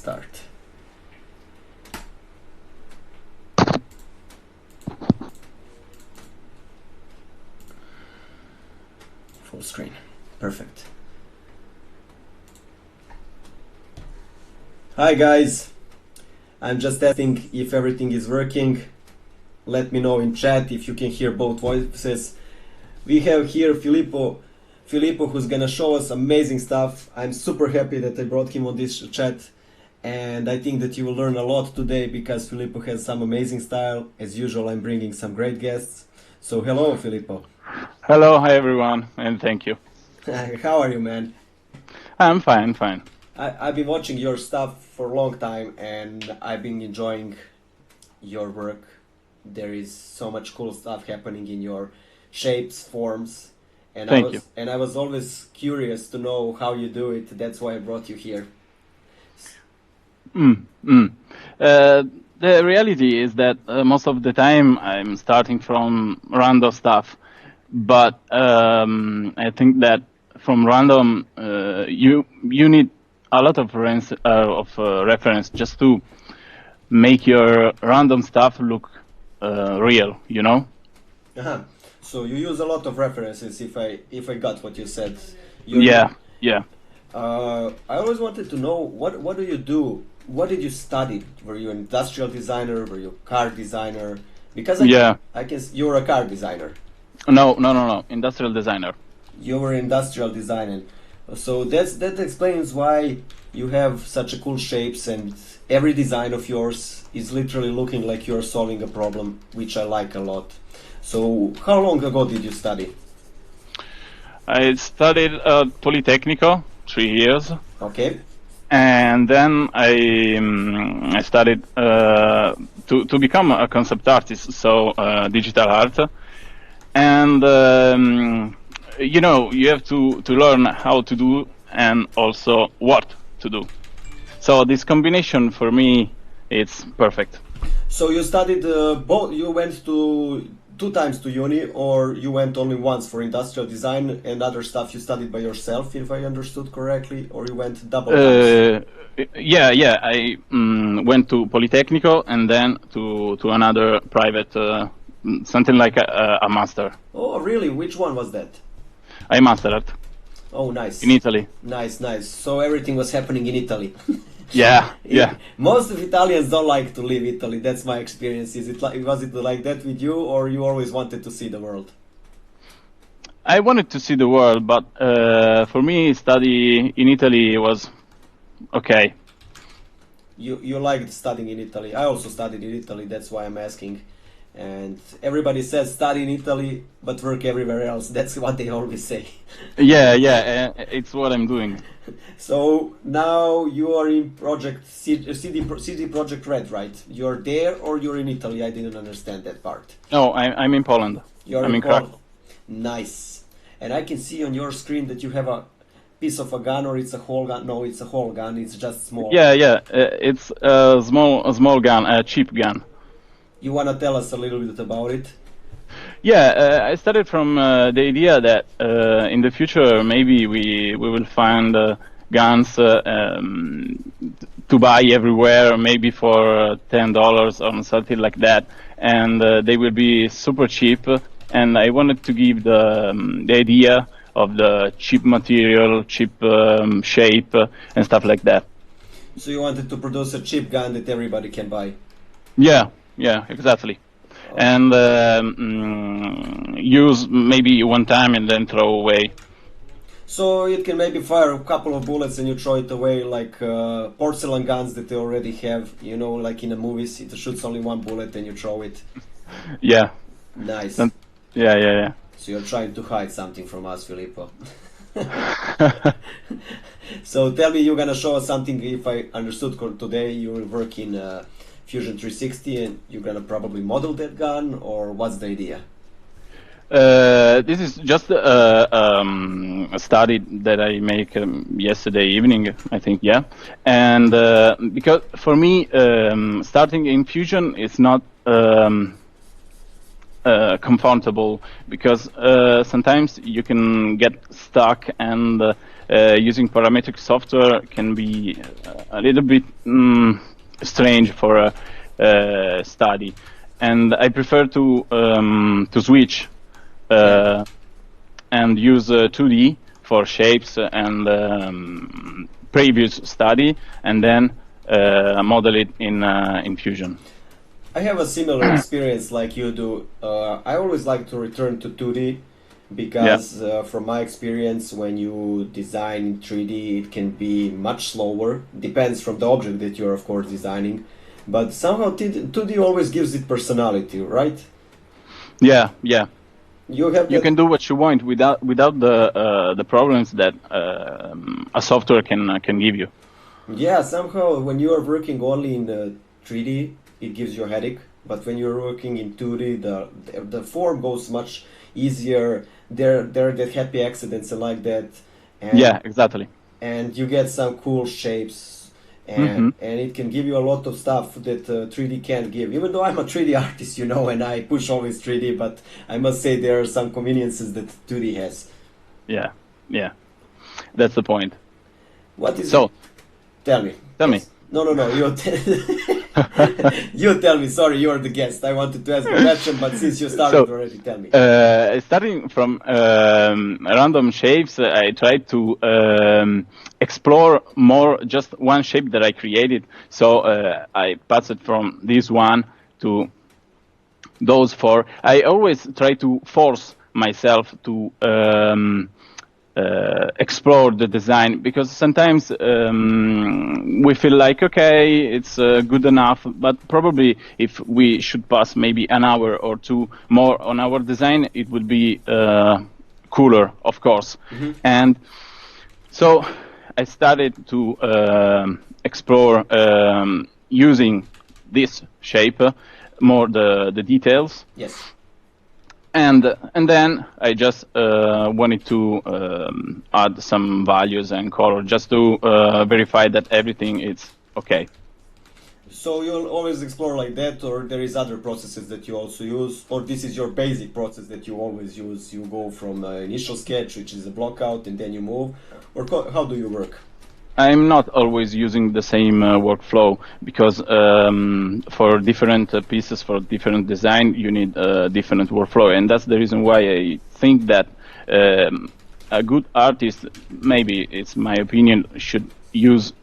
start. Full screen. Perfect. Hi guys. I'm just testing if everything is working. Let me know in chat if you can hear both voices. We have here Filippo who's gonna show us amazing stuff. I'm super happy that I brought him on this chat, and I think that you will learn a lot today because Filippo has some amazing style. As usual, I'm bringing some great guests. So hello, Filippo. Hello, hi everyone, and thank you. How are you, man? I'm fine. I've been watching your stuff for a long time, and I've been enjoying your work. There is so much cool stuff happening in your shapes, forms, and I was always curious to know how you do it. That's why I brought you here. The reality is that most of the time I'm starting from random stuff, but I think that from random you need a lot of reference just to make your random stuff look real, you know? Uh-huh. So you use a lot of references. If I got what you said. Yeah. I always wanted to know what do you do? What did you study? Were you an industrial designer? Were you a car designer? Because I can. You're a car designer. No. Industrial designer. You were industrial designer. So that explains why you have such a cool shapes, and every design of yours is literally looking like you're solving a problem, which I like a lot. So how long ago did you study? I studied at Politecnico, 3 years. Okay. And then I studied to become a concept artist, so digital art. And you know, you have to learn how to do and also what to do. So this combination for me, it's perfect. So you studied both. You went to 2 times to uni, or you went only once for industrial design, and other stuff you studied by yourself, if I understood correctly, or you went double times? Yeah. I went to Politecnico and then to another private, something like a master. Oh, really? Which one was that? I mastered. Oh, nice. In Italy. Nice. So everything was happening in Italy. Yeah. Most of Italians don't like to leave Italy. That's my experience. Was it like that with you, or you always wanted to see the world? I wanted to see the world, but for me, study in Italy was okay. You liked studying in Italy. I also studied in Italy. That's why I'm asking. And everybody says study in Italy, but work everywhere else. That's what they always say. Yeah, it's what I'm doing. So now you are in CD Project Red, right? You're there or you're in Italy? I didn't understand that part. No, I'm in Poland. I'm in Poland. Nice. And I can see on your screen that you have a piece of a gun, or it's a whole gun. No, it's a whole gun. It's just small. Yeah. It's a small gun, a cheap gun. You want to tell us a little bit about it? Yeah, I started from the idea that in the future maybe we will find guns to buy everywhere, maybe for $10 or something like that, and they will be super cheap. And I wanted to give the idea of the cheap material, cheap shape, and stuff like that. So you wanted to produce a cheap gun that everybody can buy? Yeah, exactly. And use maybe one time and then throw away. So it can maybe fire a couple of bullets and you throw it away, like porcelain guns that they already have, you know, like in the movies, it shoots only one bullet and you throw it. Yeah. Nice. Yeah. So you're trying to hide something from us, Filippo. So tell me, you're gonna show us something. If I understood today, you will work in FUSION360 and you're gonna probably model that gun, or what's the idea? This is just a study that I make yesterday evening, I think, yeah. And because for me, starting in Fusion is not comfortable, because sometimes you can get stuck and using parametric software can be a little bit strange for a study, and I prefer to switch and use 2D for shapes and previous study, and then model it in Fusion. I have a similar experience like you do. I always like to return to 2D because from my experience, when you design in 3D, it can be much slower. Depends from the object that you're, of course, designing. But somehow 2D always gives it personality, right? Yeah. You can do what you want without the problems that a software can give you. Yeah, somehow when you are working only in 3D, it gives you a headache. But when you're working in 2D, the form goes much easier. There are the happy accidents and like that. And, yeah, exactly. And you get some cool shapes, and it can give you a lot of stuff that 3D can't give. Even though I'm a 3D artist, and I push always 3D, but I must say there are some conveniences that 2D has. Yeah, that's the point. What is so? It? Tell me. No, you tell me. Sorry, you're the guest. I wanted to ask a question, but since you started already, tell me. Starting from random shapes, I tried to explore more just one shape that I created. So I passed it from this one to those four. I always try to force myself to explore the design, because sometimes we feel like, okay, it's good enough, but probably if we should pass maybe an hour or two more on our design, it would be cooler, of course. And so I started to explore using this shape, more the details. Yes. And then I just wanted to add some values and color just to verify that everything is okay. So you'll always explore like that, or there is other processes that you also use, or this is your basic process that you always use? You go from initial sketch, which is a block out, and then you move, or how do you work? I'm not always using the same workflow, because for different pieces, for different design, you need a different workflow, and that's the reason why I think that a good artist, maybe it's my opinion, should use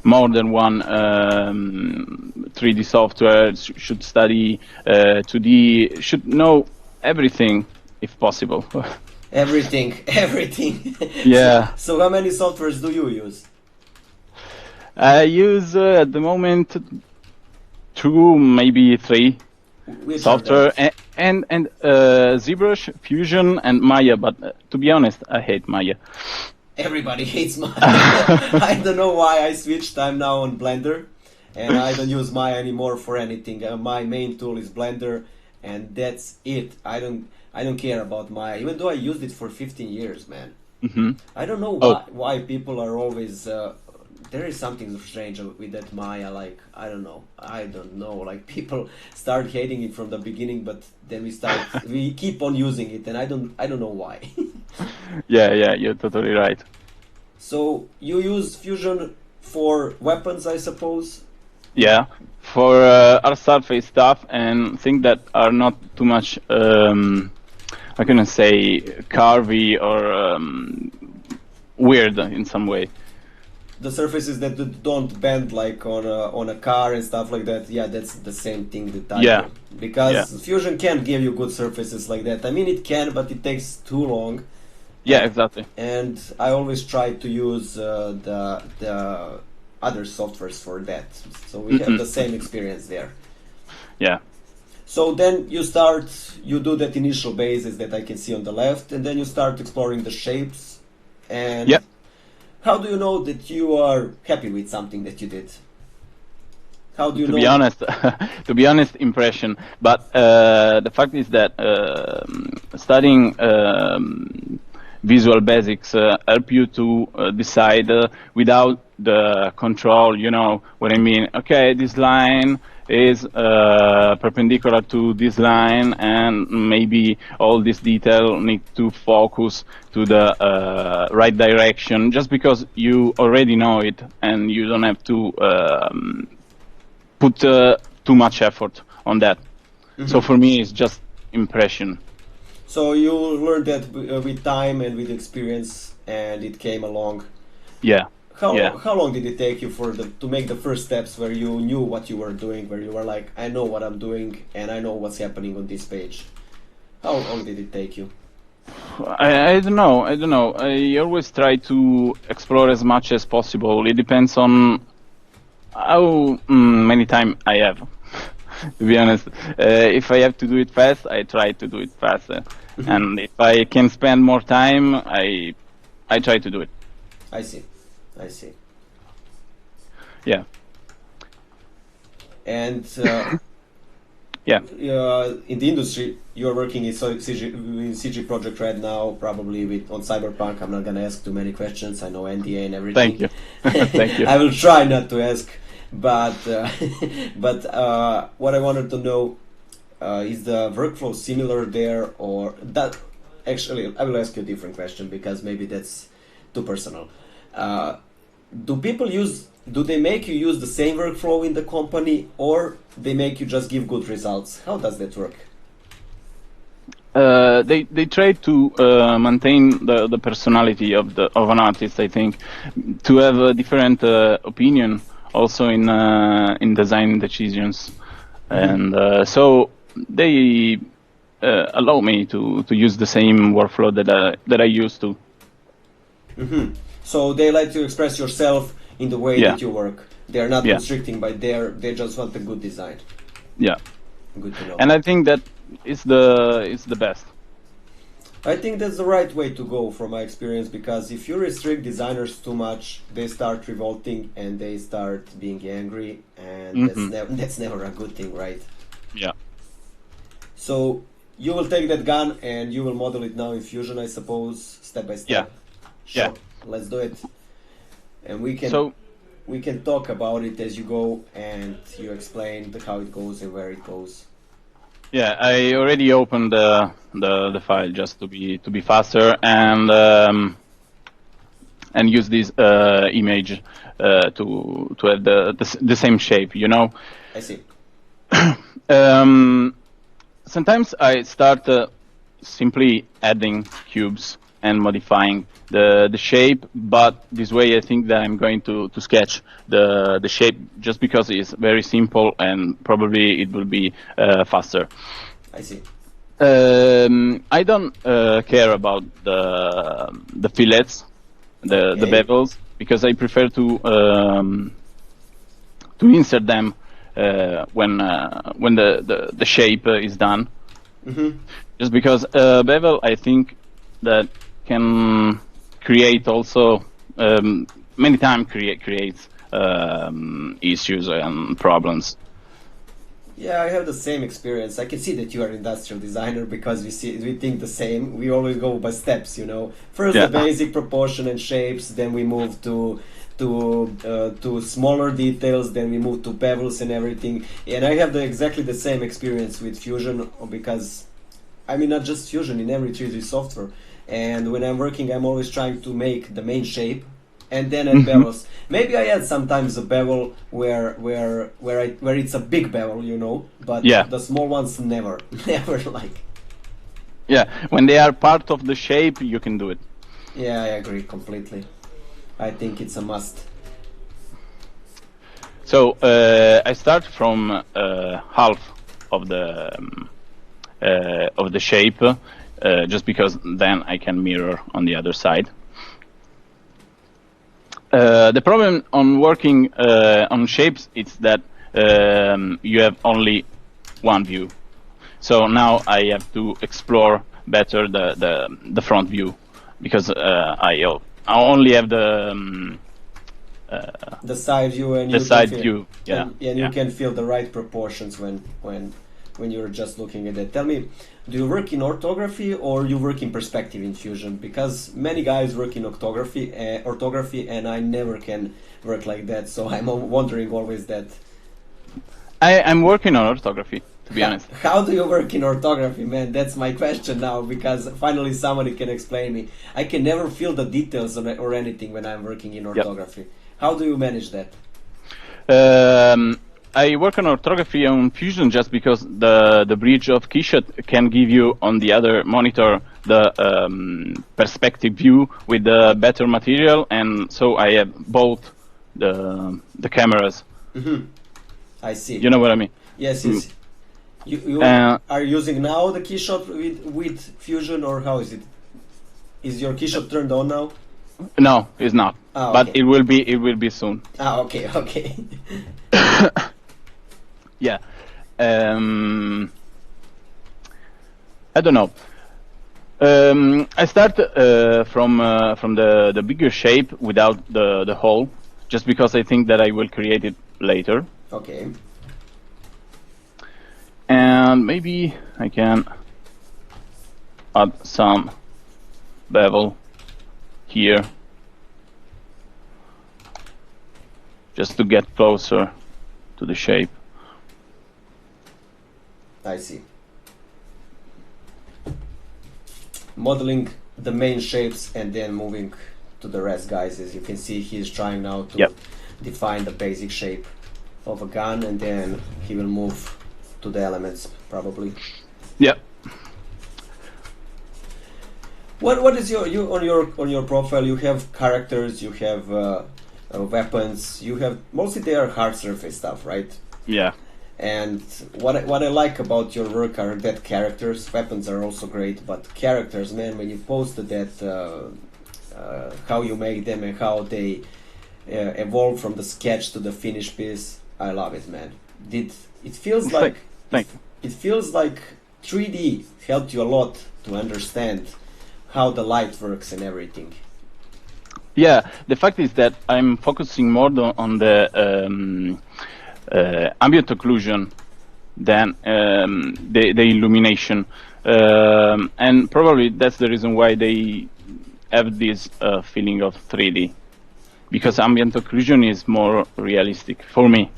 more than one 3D software, should study 2D, should know everything if possible. Everything. Yeah. So how many softwares do you use? I use at the moment 2, maybe 3 Which software, and ZBrush, Fusion, and Maya. But to be honest, I hate Maya. Everybody hates Maya. I don't know why I switched. I'm now on Blender, and I don't use Maya anymore for anything. My main tool is Blender, and that's it. I don't care about Maya, even though I used it for 15 years, man. I don't know why people are always... there is something strange with that Maya, like, I don't know, like, people start hating it from the beginning, but then we keep on using it, and I don't know why. Yeah, you're totally right. So, you use Fusion for weapons, I suppose? Yeah, for our surface stuff and things that are not too much, how can I say, carvy or weird in some way. The surfaces that don't bend, like on a car and stuff like that. Yeah, that's the same thing that I do. Because Fusion can't give you good surfaces like that. I mean, it can, but it takes too long. Yeah, exactly. And I always try to use the other softwares for that. So we have the same experience there. Yeah. So then you do that initial basis that I can see on the left, and then you start exploring the shapes. And how do you know that you are happy with something that you did? How do you know? To be honest, impression. But the fact is that studying visual basics help you to decide without the control, you know what I mean. Okay, this line is perpendicular to this line, and maybe all this detail need to focus to the right direction, just because you already know it and you don't have to put too much effort on that. So for me, it's just impression. So you learned that with time and with experience, and it came along. Yeah. How long did it take you to make the first steps where you knew what you were doing, where you were like, I know what I'm doing and I know what's happening on this page? How long did it take you? I don't know. I always try to explore as much as possible. It depends on how many time I have. To be honest, if I have to do it fast, I try to do it faster, and if I can spend more time, I try to do it. I see. Yeah. And yeah. In the industry, you're working in CG project right now, probably on Cyberpunk. I'm not gonna ask too many questions. I know NDA and everything. Thank you. Thank you. I will try not to ask, but what I wanted to know is the workflow similar there, or that? Actually, I will ask you a different question because maybe that's too personal. Do they make you use the same workflow in the company, or they make you just give good results? How does that work? They try to maintain the personality of an artist, I think, to have a different opinion also in design decisions, and so they allow me to use the same workflow that I used to. So they like to express yourself in the way that you work. They are not restricting by they just want a good design. Yeah. Good to know. And I think that is the best. I think that's the right way to go from my experience, because if you restrict designers too much, they start revolting and they start being angry, and that's never a good thing, right? Yeah. So you will take that gun and you will model it now in Fusion, I suppose, step by step. Yeah. Sure. Yeah. Let's do it. And we can talk about it as you go, and you explain how it goes and where it goes. Yeah, I already opened the file just to be faster, and use this image to have the same shape, you know. I see. Sometimes I start simply adding cubes and modifying the shape, but this way I think that I'm going to sketch the shape, just because it's very simple and probably it will be faster. I see. I don't care about the fillets, the bevels, because I prefer to insert them when the shape is done. Just because bevel, I think that can create also many times creates issues and problems. Yeah, I have the same experience. I can see that you are an industrial designer, because we think the same. We always go by steps, you know. First the basic proportion and shapes, then we move to smaller details, then we move to bevels and everything. And I have exactly the same experience with Fusion, because I mean, not just Fusion, in every 3D software. And when I'm working, I'm always trying to make the main shape, and then add bevels. Maybe I add sometimes a bevel where it's a big bevel, you know, but the small ones never like. Yeah, when they are part of the shape, you can do it. Yeah, I agree completely. I think it's a must. So I start from half of the shape, just because then I can mirror on the other side. The problem on working on shapes is that you have only one view. So now I have to explore better the front view, because I only have the side view and the side view. Yeah, and you can feel the right proportions when when you're just looking at that. Tell me, do you work in orthography or you work in perspective in Fusion? Because many guys work in orthography, and I never can work like that. So I'm wondering always that. I'm working on orthography, to be honest. How do you work in orthography, man? That's my question now, because finally somebody can explain me. I can never feel the details or anything when I'm working in orthography. Yep. How do you manage that? I work on orthography on Fusion just because the bridge of Keyshot can give you on the other monitor the perspective view with the better material, and so I have both the cameras. Mm-hmm. I see. You know what I mean? Yes, yes. You are using now the Keyshot with Fusion, or how is it? Is your Keyshot turned on now? No, it's not. Oh, but okay. it will be soon. Ah, okay, okay. Yeah. I don't know. I start from the bigger shape without the hole, just because I think that I will create it later. Okay. And maybe I can add some bevel here, just to get closer to the shape. I see. Modeling the main shapes and then moving to the rest, guys. As you can see, he's trying now to define the basic shape of a gun, and then he will move to the elements, probably. Yeah. What is on your profile? You have characters, you have weapons, you have mostly they are hard surface stuff, right? Yeah. And what I like about your work are that characters. Weapons are also great, but characters, man, when you posted that how you make them and how they evolve from the sketch to the finished piece, I love it, man. It feels like it feels like 3D helped you a lot to understand how the light works and everything. Yeah, the fact is that I'm focusing more on the ambient occlusion than the illumination, and probably that's the reason why they have this feeling of 3D, because ambient occlusion is more realistic for me.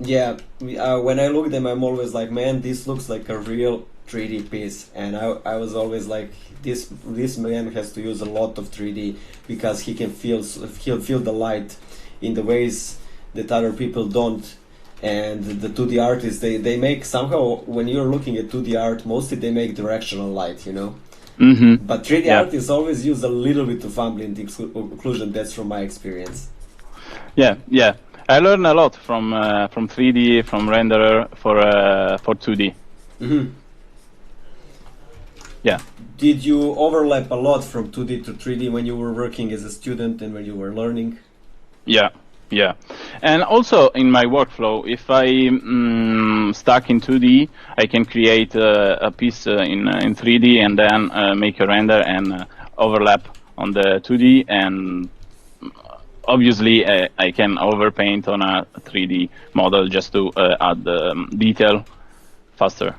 Yeah, when I look at them, I'm always like, man, this looks like a real 3D piece, and I was always like, this man has to use a lot of 3D because he can feel the light in the ways that other people don't. And the 2D artists, they make somehow, when you're looking at 2D art, mostly they make directional light, you know. Mm-hmm. But 3D artists always use a little bit of ambient occlusion. That's from my experience. Yeah, yeah. I learned a lot from 3D, from renderer for 2D. Mm-hmm. Yeah. Did you overlap a lot from 2D to 3D when you were working as a student and when you were learning? Yeah, yeah. And also in my workflow, if I stuck in 2D, I can create a piece in 3D and then make a render and overlap on the 2D, and obviously I can overpaint on a 3D model just to add detail faster.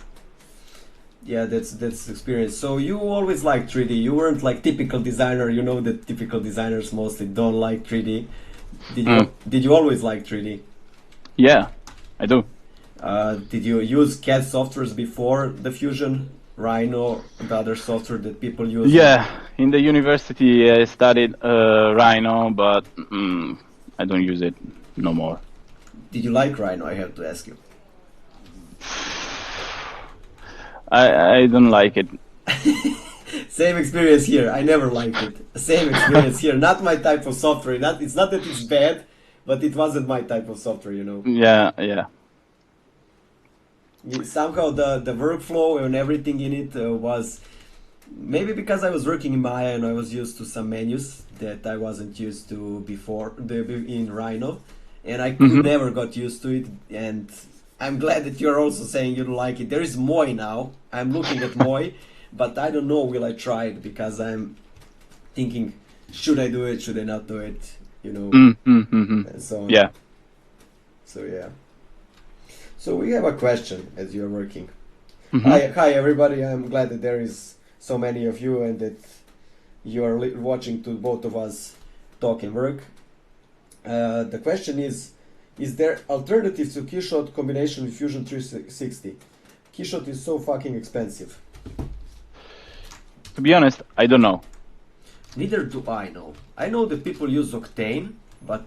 Yeah, that's experience. So you always liked 3D. You weren't like typical designer. You know that typical designers mostly don't like 3D. Did you always like 3D? Yeah, I do. Did you use CAD softwares before the Fusion, Rhino, the other software that people use? Yeah, in the university I studied Rhino, but I don't use it no more. Did you like Rhino? I have to ask you. I don't like it. Same experience here. I never liked it. Same experience here. Not my type of software. It's not that it's bad, but it wasn't my type of software, you know. Yeah, yeah. Somehow the workflow and everything in it was maybe because I was working in Maya and I was used to some menus that I wasn't used to before in Rhino, and I could never got used to it. And I'm glad that you're also saying you don't like it. There is Moi now. I'm looking at Moi, but I don't know will I try it, because I'm thinking, should I do it? Should I not do it? You know. And so on. Yeah. So yeah. So we have a question as you're working. Hi everybody, I'm glad that there is so many of you and that you are watching to both of us talk and work. The question is there alternative to keyshot combination with Fusion 360? Keyshot is so fucking expensive. To be honest, I don't know. Neither do I know. I know that people use Octane, but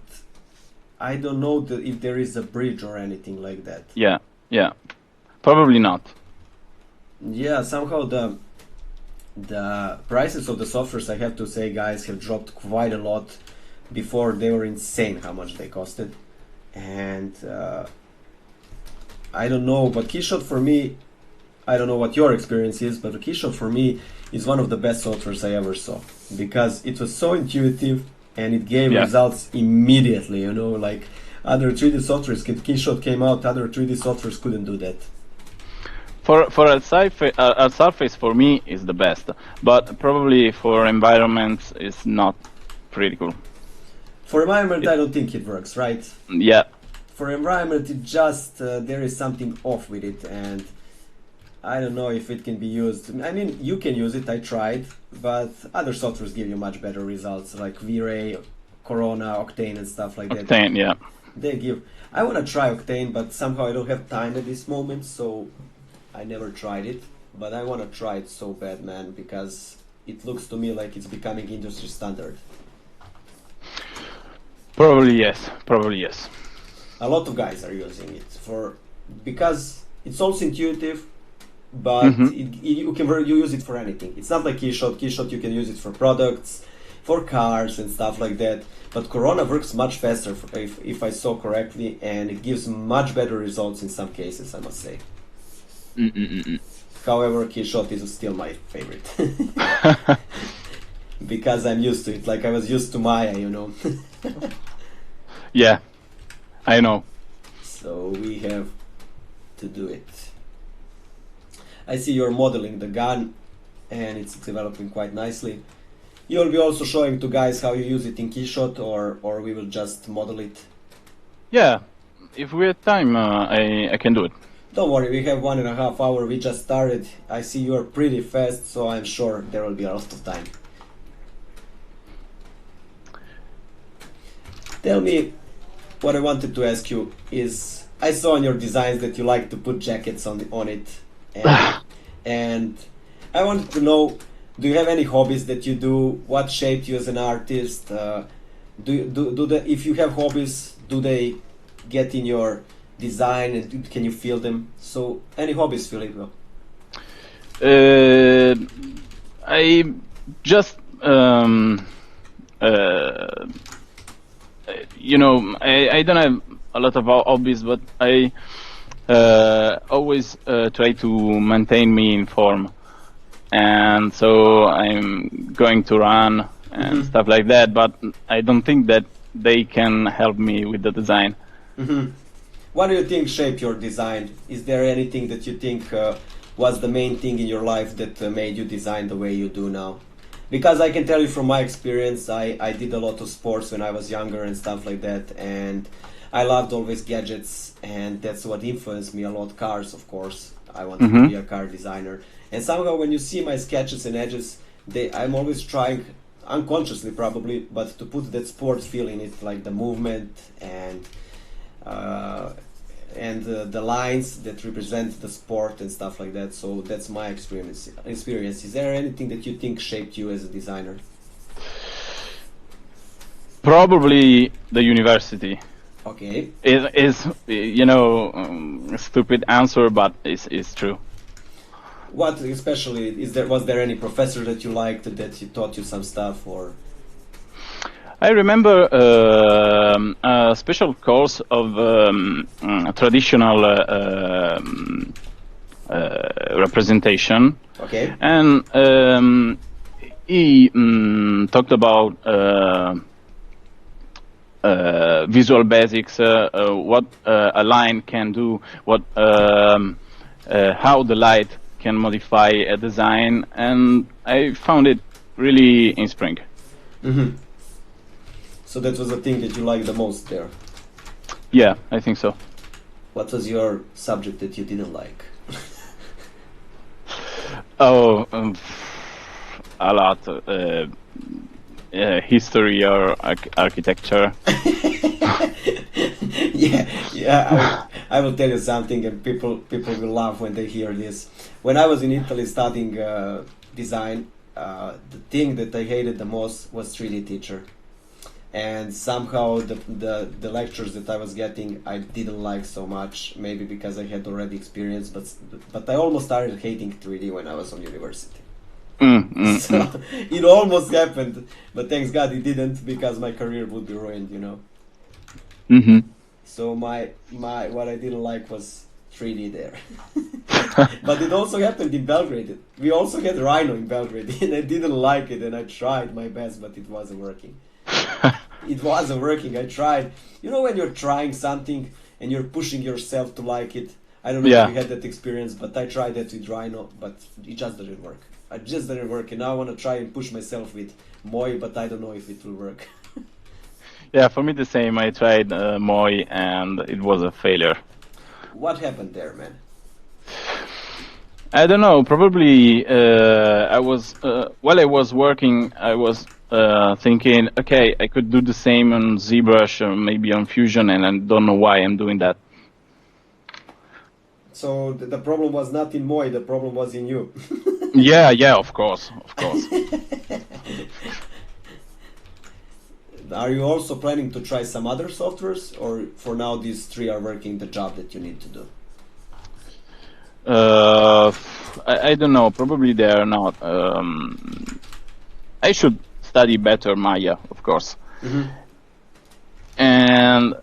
I don't know if there is a bridge or anything like that. Yeah. Probably not. Yeah, somehow the prices of the softwares, I have to say, guys, have dropped quite a lot. Before they were insane how much they costed, and I don't know, but Keyshot for me, I don't know what your experience is, but Keyshot for me is one of the best softwares I ever saw, because it was so intuitive and it gave results immediately, you know, like other 3D softwares. Keyshot came out, other 3D softwares couldn't do that. For a surface for me is the best, but probably for environments it's not pretty cool. For environment, I don't think it works, right? Yeah. For environment, it just there is something off with it, and I don't know if it can be used. I mean, you can use it. I tried, but other softwares give you much better results, like V-Ray, Corona, Octane, and stuff like that. Octane, yeah. They give. I want to try Octane, but somehow I don't have time at this moment, so I never tried it. But I want to try it so bad, man, because it looks to me like it's becoming industry standard. Probably yes. A lot of guys are using it because it's also intuitive, but you use it for anything. It's not like Keyshot. Keyshot, you can use it for products, for cars and stuff like that. But Corona works much faster, if I saw correctly, and it gives much better results in some cases, I must say. However, Keyshot is still my favorite. Because I'm used to it, like I was used to Maya, you know. Yeah, I know. So we have to do it. I see you're modeling the gun, and it's developing quite nicely. You'll be also showing to guys how you use it in Keyshot, or we will just model it. Yeah, if we have time, I can do it. Don't worry, we have 1.5 hours. We just started. I see you're pretty fast, so I'm sure there will be a lot of time. Tell me, what I wanted to ask you is, I saw in your designs that you like to put jackets on it, and I wanted to know, do you have any hobbies that you do? What shaped you as an artist? If you have hobbies, do they get in your design, and can you feel them? So, any hobbies, Filippo? I just you know, I don't have a lot of hobbies, but I always try to maintain me in form, and so I'm going to run and stuff like that, but I don't think that they can help me with the design. What do you think shaped your design? Is there anything that you think was the main thing in your life that made you design the way you do now? Because I can tell you from my experience, I did a lot of sports when I was younger and stuff like that, and I loved always gadgets, and that's what influenced me a lot. Cars, of course. I wanted to be a car designer. And somehow when you see my sketches and edges, I'm always trying, unconsciously probably, but to put that sports feel in it, like the movement and the lines that represent the sport and stuff like that. So that's my experience. Is there anything that you think shaped you as a designer? Probably the university. Okay. Is you know, a stupid answer, but it's true. What especially was there any professor that you liked that he taught you some stuff, or? I remember a special course of traditional representation. Okay. And he talked about visual basics, what a line can do, how the light can modify a design, and I found it really inspiring. So that was the thing that you liked the most there? Yeah, I think so. What was your subject that you didn't like? Oh, a lot. History or architecture. Yeah. I will tell you something, and people will laugh when they hear this. When I was in Italy studying design, the thing that I hated the most was 3D teacher, and somehow the lectures that I was getting I didn't like so much. Maybe because I had already experience, but I almost started hating 3D when I was on university. So it almost happened, but thanks God it didn't, because my career would be ruined, you know. Mm-hmm. So my what I didn't like was 3D there. But it also happened in Belgrade. We also had Rhino in Belgrade, and I didn't like it, and I tried my best, but it wasn't working. It wasn't working. I tried. You know when you're trying something and you're pushing yourself to like it? I don't know if you had that experience, but I tried that with Rhino, but it just didn't work. It just didn't work, and now I want to try and push myself with Moi, but I don't know if it will work. Yeah, for me the same. I tried Moi and it was a failure. What happened there, man? I don't know. Probably I was while I was working, I was thinking, okay, I could do the same on ZBrush or maybe on Fusion, and I don't know why I'm doing that. So the problem was not in Moi, the problem was in you. Yeah, of course. Are you also planning to try some other softwares, or for now these three are working the job that you need to do? I don't know. Probably they are not. I should study better Maya, of course. Mm-hmm. And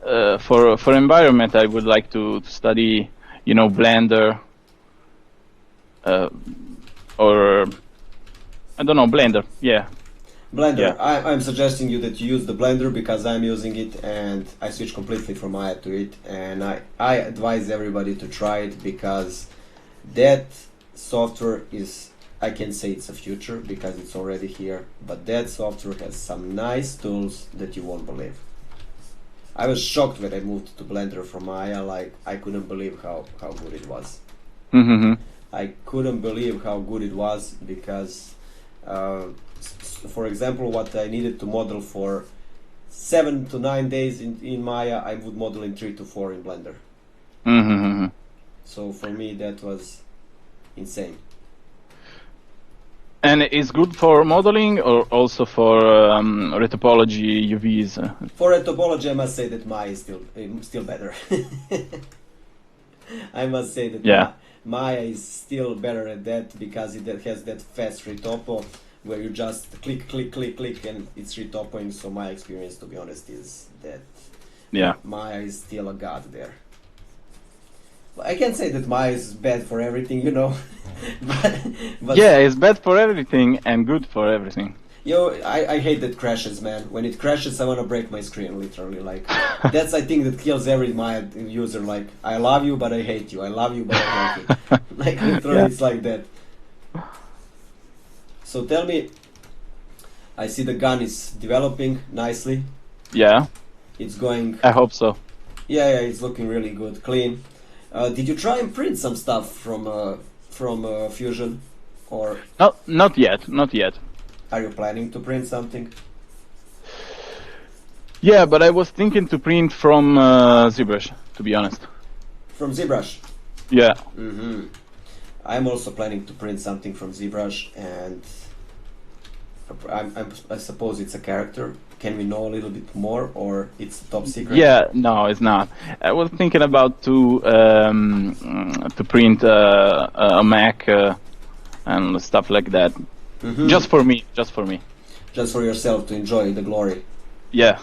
for environment, I would like to study, Blender, or I don't know, Blender. Yeah. Blender. Yeah. I'm suggesting you that you use the Blender, because I'm using it and I switched completely from Maya to it, and I advise everybody to try it, because that software is, I can say it's a future because it's already here, but that software has some nice tools that you won't believe. I was shocked when I moved to Blender from Maya. Like, I couldn't believe how good it was. Mm-hmm. I couldn't believe how good it was, because for example, what I needed to model for 7 to 9 days in Maya, I would model in 3 to 4 in Blender. Mm-hmm. So for me that was insane. And it's good for modeling or also for retopology, UVs? For retopology, I must say that Maya is still better. I must say that Maya is still better at that, because it has that fast retopo where you just click, and it's retopoing. So my experience, to be honest, is that Maya is still a god there. I can't say that Maya is bad for everything, but yeah, it's bad for everything and good for everything. I hate that crashes, man. When it crashes, I want to break my screen, literally. Like, that's, I think, that kills every Maya user. Like, I love you, but I hate you. I love you, but I hate you. Like, literally, it's like that. So tell me, I see the gun is developing nicely. Yeah. It's going... I hope so. Yeah, it's looking really good, clean. Did you try and print some stuff from Fusion, or? No, not yet. Are you planning to print something? Yeah, but I was thinking to print from ZBrush, to be honest. From ZBrush? Yeah. Mm-hmm. I'm also planning to print something from ZBrush, and I suppose it's a character. Can we know a little bit more, or it's top secret? Yeah, no, it's not. I was thinking about to print a Mac and stuff like that. Mm-hmm. Just for me. Just for yourself, to enjoy the glory. Yeah.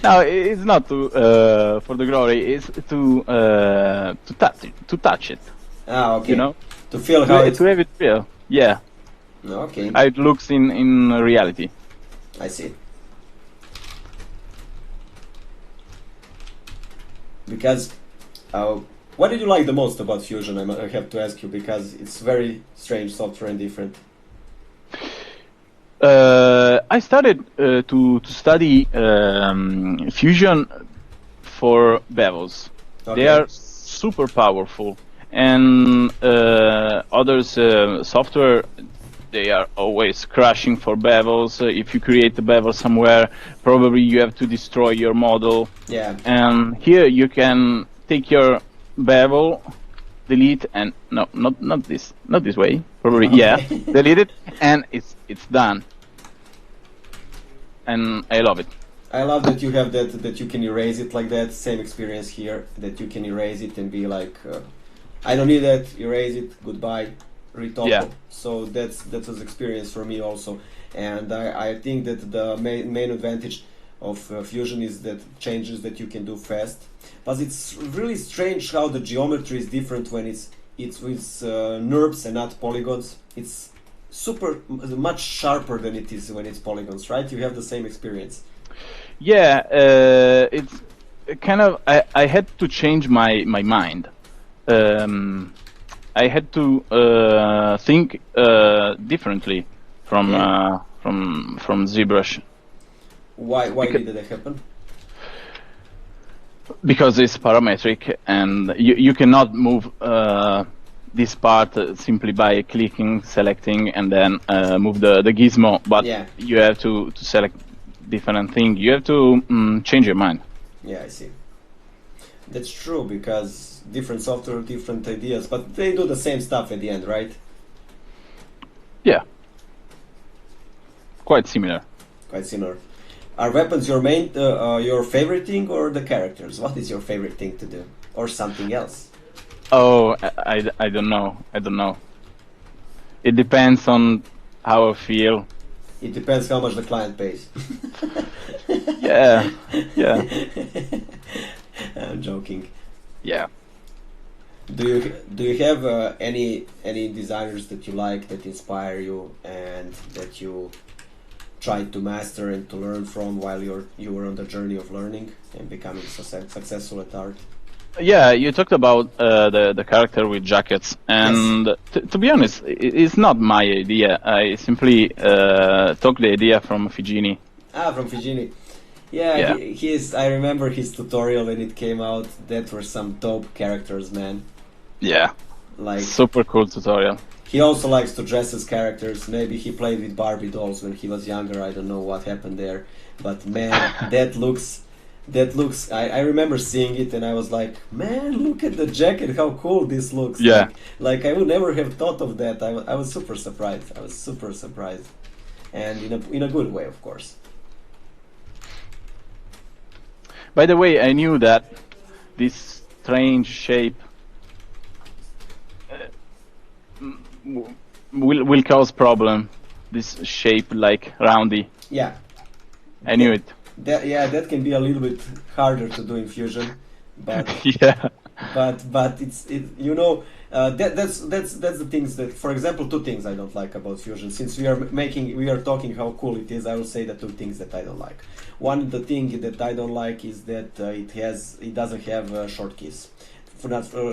No, it's not for the glory. It's to touch it. Ah, okay. To feel how to have it feel. Yeah. Okay. How it looks in reality. I see. Because, what did you like the most about Fusion? I have to ask you, because it's very strange software and different. I started to study Fusion for bevels. Okay. They are super powerful, and others software, they are always crashing for bevels. If you create a bevel somewhere, probably you have to destroy your model. Yeah. And here you can take your bevel, delete, and no, not this way. Probably Okay. yeah, delete it, and it's done. And I love it. I love that you have that you can erase it like that. Same experience here, that you can erase it and be like, I don't need that. Erase it. Goodbye. Retop. Yeah. So that was experience for me also, and I think that the main advantage of Fusion is that changes that you can do fast. But it's really strange how the geometry is different when it's with NURBS and not polygons. It's much sharper than it is when it's polygons, right? You have the same experience. Yeah, it's kind of. I had to change my mind. I had to think differently from ZBrush. Why did that happen? Because it's parametric, and you cannot move this part simply by clicking, selecting, and then move the gizmo. But Yeah. you have to select different thing. You have to change your mind. Yeah, I see. That's true, because different software, different ideas, but they do the same stuff at the end, right? Yeah, quite similar. Quite similar. Are weapons your your favorite thing, or the characters? What is your favorite thing to do, or something else? Oh, I don't know. I don't know. It depends on how I feel. It depends how much the client pays. Yeah, yeah, I'm joking. yeah. Do you have any designers that you like, that inspire you, and that you try to master and to learn from while you were on the journey of learning and becoming successful at art? Yeah, you talked about the character with jackets, and to be honest, it's not my idea. I simply took the idea from Figini. Ah, from Figini. Yeah, Yeah. I remember his tutorial when it came out. That were some dope characters, man. Yeah, Like, super cool tutorial. he also likes to dress as characters. Maybe he played with Barbie dolls when he was younger. I don't know what happened there, but man, that looks. I remember seeing it and I was like, man, look at the jacket, how cool this looks. Yeah. Like I would never have thought of that. I was super surprised. And in a good way, of course. By the way, I knew that this strange shape will cause problem. This shape like roundy. Yeah. I knew it. That can be a little bit harder to do in Fusion, but Yeah. but that's the things that, for example, two things I don't like about Fusion. Since we are talking how cool it is, I will say the two things that I don't like. One, the thing that I don't like is that it doesn't have shortkeys,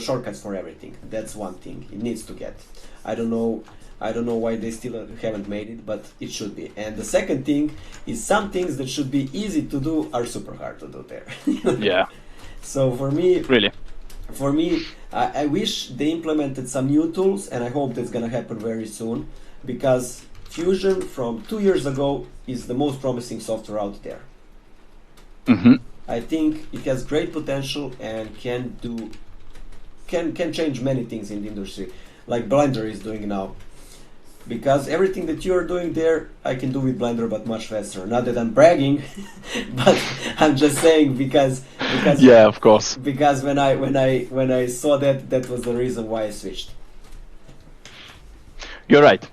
shortcuts for everything. That's one thing it needs to get. I don't know why they still haven't made it, but it should be. And the second thing is, some things that should be easy to do are super hard to do there. Yeah. So for me, Really. I wish they implemented some new tools, and I hope that's gonna happen very soon, because Fusion from 2 years ago is the most promising software out there. Mm-hmm. I think it has great potential and can change many things in the industry, like Blender is doing now. Because everything that you are doing there, I can do with Blender, but much faster. Not that I'm bragging, but I'm just saying because Yeah, of course. because when I saw that was the reason why I switched. You're right.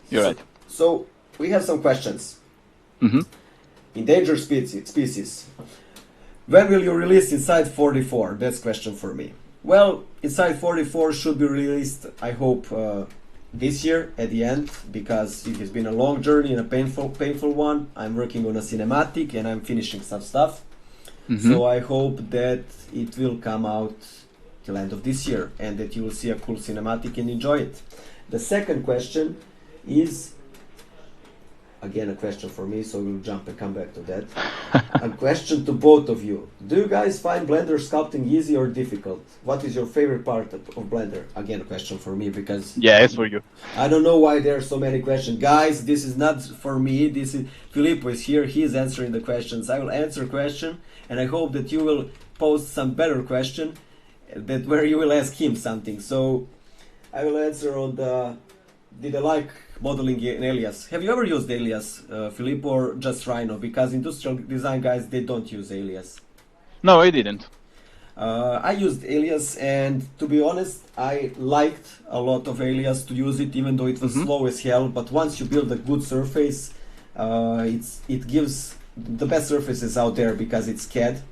You're right. So we have some questions. Mm-hmm. Endangered species. When will you release Inside 44? That's question for me. Well, Inside 44 should be released, I hope, this year at the end, because it has been a long journey and a painful one. I'm working on a cinematic and I'm finishing some stuff. Mm-hmm. So I hope that it will come out till end of this year and that you will see a cool cinematic and enjoy it. The second question is, again a question for me, so we'll jump and come back to that. A question to both of you. Do you guys find Blender sculpting easy or difficult? What is your favorite part of Blender? Again, a question for me, because Yeah, it's for you. I don't know why there are so many questions. Guys, this is not for me. This is Filippo is here. He's answering the questions. I will answer question, and I hope that you will post some better question that where you will ask him something. So I will answer on the did I like modeling in Alias? Have you ever used Alias, Filippo, or just Rhino? Because industrial design guys, they don't use Alias. No, I didn't. I used Alias, and to be honest, I liked a lot of Alias to use it, even though it was slow as hell. But once you build a good surface, it gives the best surfaces out there because it's CAD.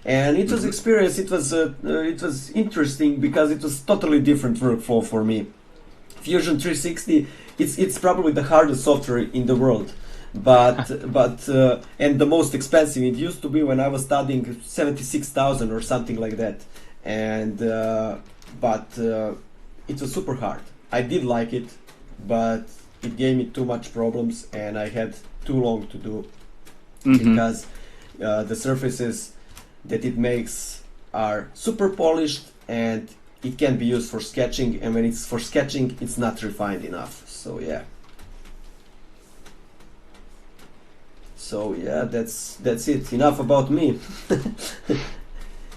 And it was experience. It was interesting because it was totally different workflow for me. FUSION360, it's probably the hardest software in the world, but and the most expensive. It used to be when I was studying 76,000 or something like that, and but it was super hard. I did like it, but it gave me too much problems, and I had too long to do because the surfaces that it makes are super polished, and it can be used for sketching, and when it's for sketching, it's not refined enough. So yeah. So yeah, that's it. Enough about me.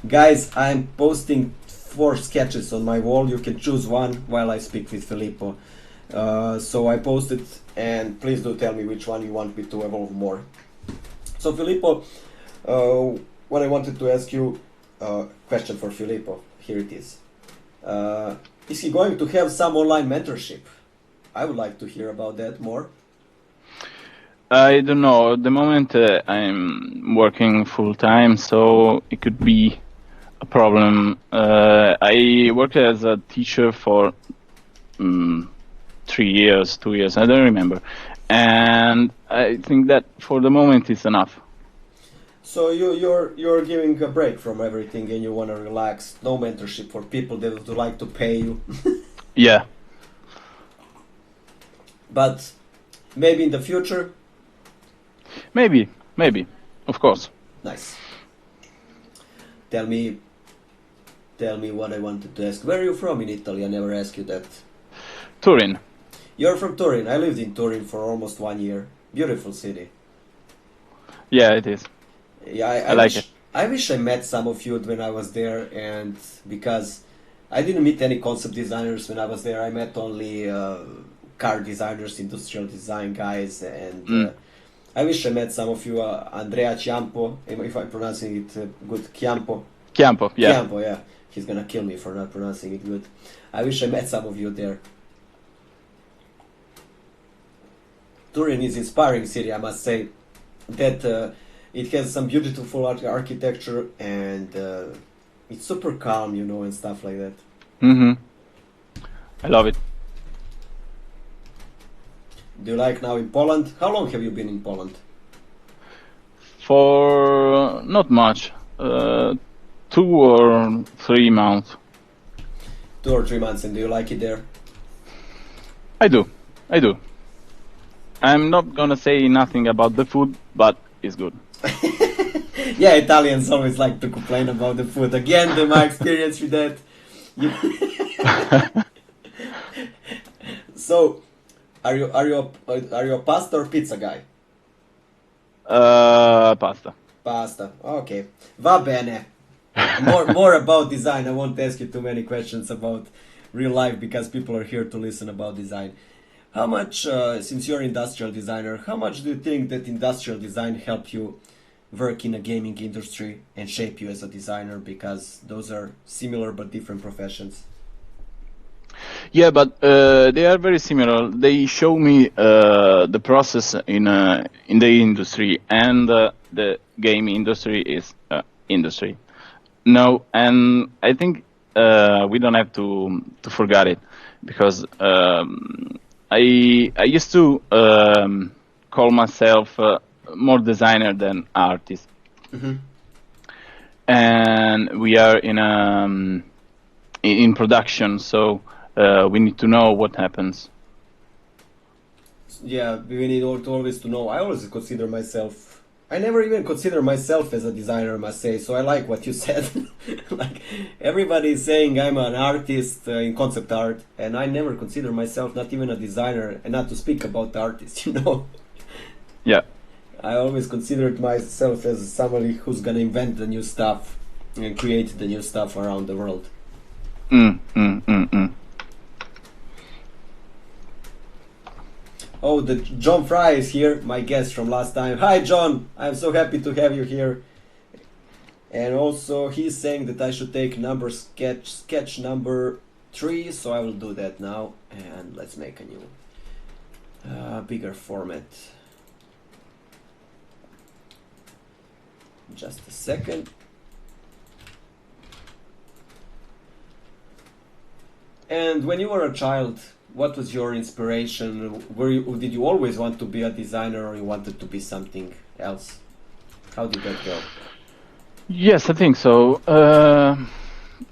Guys, I'm posting 4 sketches on my wall. You can choose one while I speak with Filippo. So I posted, and please do tell me which one you want me to evolve more. So Filippo, what I wanted to ask you, question for Filippo. Here it is. Is he going to have some online mentorship? I would like to hear about that more. I don't know. At the moment, I'm working full time, so it could be a problem. I worked as a teacher for 3 years, 2 years, I don't remember. And I think that for the moment it's enough. So you're giving a break from everything and you want to relax. No mentorship for people that would like to pay you. Yeah. But maybe in the future. Maybe, of course. Nice. Tell me what I wanted to ask. Where are you from in Italy? I never asked you that. Turin. You're from Turin. I lived in Turin for almost 1 year. Beautiful city. Yeah, it is. Yeah, I like it. I wish I met some of you when I was there, and because I didn't meet any concept designers when I was there. I met only car designers, industrial design guys, and I wish I met some of you. Andrea Ciampo, if I'm pronouncing it good, Chiampo, yeah. Chiampo, yeah. He's gonna kill me for not pronouncing it good. I wish I met some of you there. Turin is an inspiring city, I must say. That it has some beautiful architecture, and it's super calm, and stuff like that. I love it. Do you like now in Poland? How long have you been in Poland? For not much, 2 or 3 months. 2 or 3 months, and do you like it there? I do. I'm not gonna say nothing about the food, but it's good. Yeah, Italians always like to complain about the food. Again, my experience with that. So, are you a pasta or pizza guy? Pasta. Pasta. Okay. Va bene. More about design. I won't ask you too many questions about real life because people are here to listen about design. How much, since you're an industrial designer, how much do you think that industrial design helped you work in a gaming industry and shape you as a designer? Because those are similar but different professions. Yeah, but they are very similar. They show me the process in the industry, and the game industry is industry. No, and I think we don't have to forget it, because I used to call myself more designer than artist, and we are in production, so we need to know what happens. Yeah, we need always to know. I always consider myself. I never even consider myself as a designer, I must say. So I like what you said. Like everybody is saying I'm an artist in concept art, and I never consider myself not even a designer, and not to speak about the artist. You know. Yeah. I always considered myself as somebody who's gonna invent the new stuff and create the new stuff around the world. Oh, the John Fry is here, my guest from last time. Hi, John. I'm so happy to have you here. And also, he's saying that I should take sketch number 3, so I will do that now. And let's make a new, bigger format. Just a second. And when you were a child, what was your inspiration? Did you always want to be a designer, or you wanted to be something else? How did that go? Yes, I think so.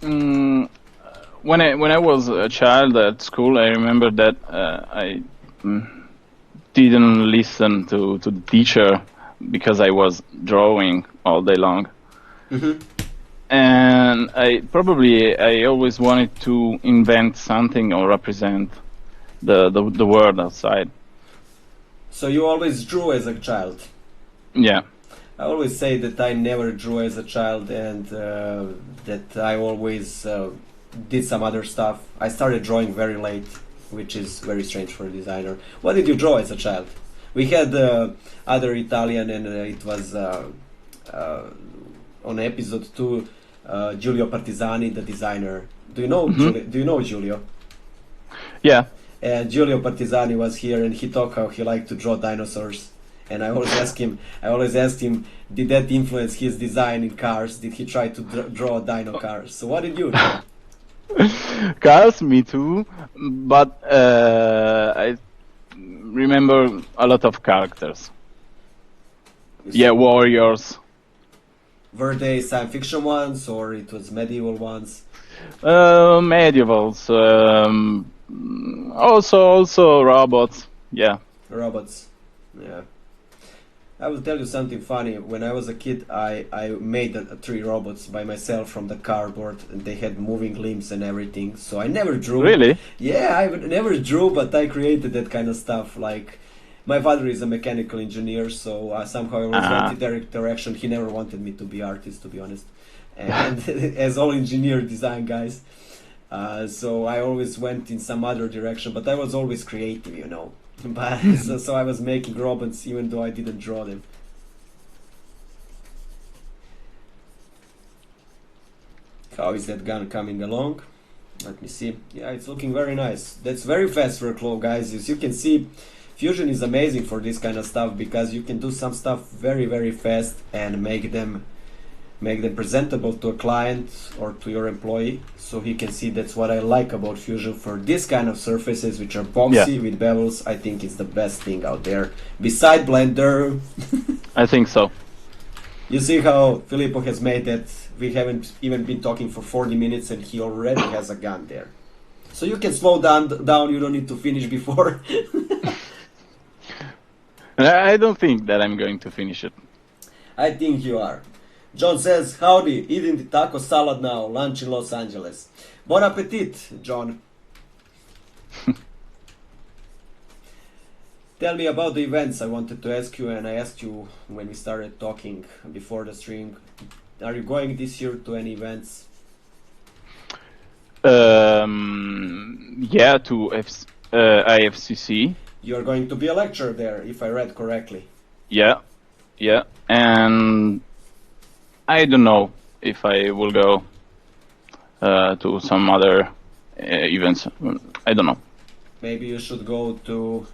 When I was a child at school, I remember that I didn't listen to the teacher because I was drawing all day long. Mm-hmm. And I always wanted to invent something or represent the world outside. So you always drew as a child? Yeah. I always say that I never drew as a child, and that I always did some other stuff. I started drawing very late, which is very strange for a designer. What did you draw as a child? We had other Italian, and it was on episode 2, Giulio Partisani, the designer. Do you know do you know Giulio? Yeah. And Giulio Partisani was here, and he talked how he liked to draw dinosaurs. And I always asked him, did that influence his design in cars? Did he try to draw dino cars? So what did you do? Cars, me too. But I remember a lot of characters. Yeah, warriors. Were they science fiction ones, or it was medieval ones? Medievals. Also robots. Yeah. Robots. Yeah. I will tell you something funny. When I was a kid, I made 3 robots by myself from the cardboard, and they had moving limbs and everything. So I never drew. Really? Yeah, I never drew, but I created that kind of stuff. Like, my father is a mechanical engineer, so somehow I always went in that direction. He never wanted me to be artist, to be honest. And as all engineer design guys, so I always went in some other direction. But I was always creative, you know. But so I was making robots even though I didn't draw them. How is that gun coming along? Let me see. Yeah, it's looking very nice. That's very fast workflow, guys. As you can see, Fusion is amazing for this kind of stuff, because you can do some stuff very, very fast and make them presentable to a client or to your employee, so he can see. That's what I like about Fusion for this kind of surfaces, which are boxy with bevels. I think it's the best thing out there, beside Blender. I think so. You see how Filippo has made that. We haven't even been talking for 40 minutes and he already has a gun there. So you can slow down, you don't need to finish before. I don't think that I'm going to finish it. I think you are. John says, howdy, eating the taco salad now, lunch in Los Angeles. Bon appetit, John. Tell me about the events I wanted to ask you, and I asked you when we started talking before the stream. Are you going this year to any events? Yeah, to IFCC. You're going to be a lecturer there, if I read correctly. Yeah, and I don't know if I will go to some other events. I don't know. Maybe you should go to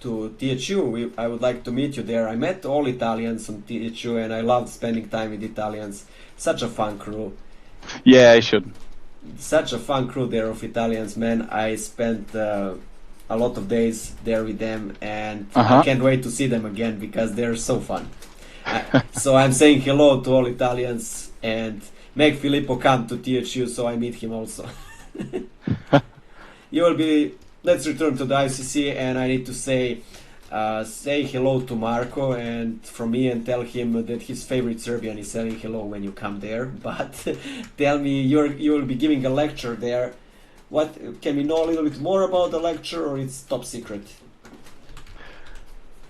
THU. I would like to meet you there. I met all Italians on THU, and I loved spending time with Italians. Such a fun crew. Yeah, I should. Such a fun crew there of Italians, man. I spent a lot of days there with them, and I can't wait to see them again, because they're so fun. So I'm saying hello to all Italians, and make Filippo come to THU so I meet him also. You will be let's return to the ICC, and I need to say hello to Marco and from me, and tell him that his favorite Serbian is saying hello when you come there. But tell me, you will be giving a lecture there. What can we know a little bit more about the lecture, or it's top secret?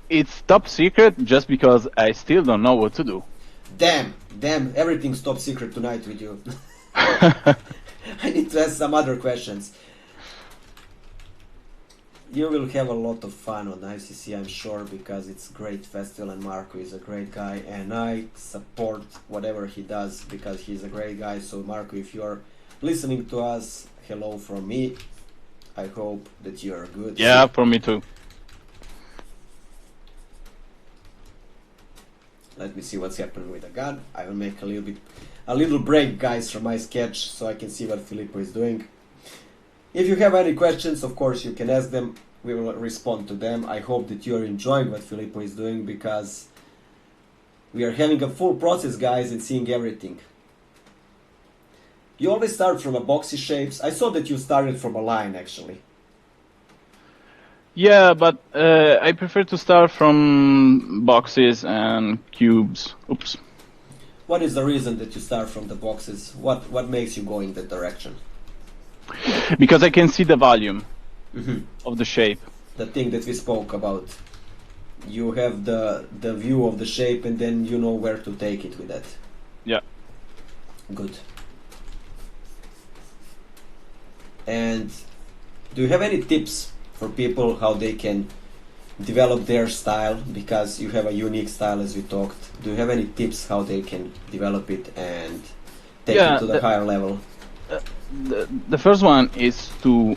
It's top secret just because I still don't know what to do. Damn, everything's top secret tonight with you. I need to ask some other questions. You will have a lot of fun on ICC, I'm sure, because it's a great festival and Marco is a great guy, and I support whatever he does because he's a great guy. So Marco, if you're listening to us, hello from me. I hope that you are good. Yeah, for me too. Let me see what's happening with the gun. I will make a little break, guys, from my sketch so I can see what Filippo is doing. If you have any questions, of course, you can ask them. We will respond to them. I hope that you are enjoying what Filippo is doing, because we are having a full process, guys, and seeing everything. You always start from a boxy shapes. I saw that you started from a line, actually. Yeah, but I prefer to start from boxes and cubes. Oops. What is the reason that you start from the boxes? What makes you go in that direction? Because I can see the volume of the shape. The thing that we spoke about. You have the view of the shape, and then you know where to take it with that. Yeah. Good. And do you have any tips for people how they can develop their style? Because you have a unique style, as we talked. Do you have any tips how they can develop it and take it to the higher level? The first one is to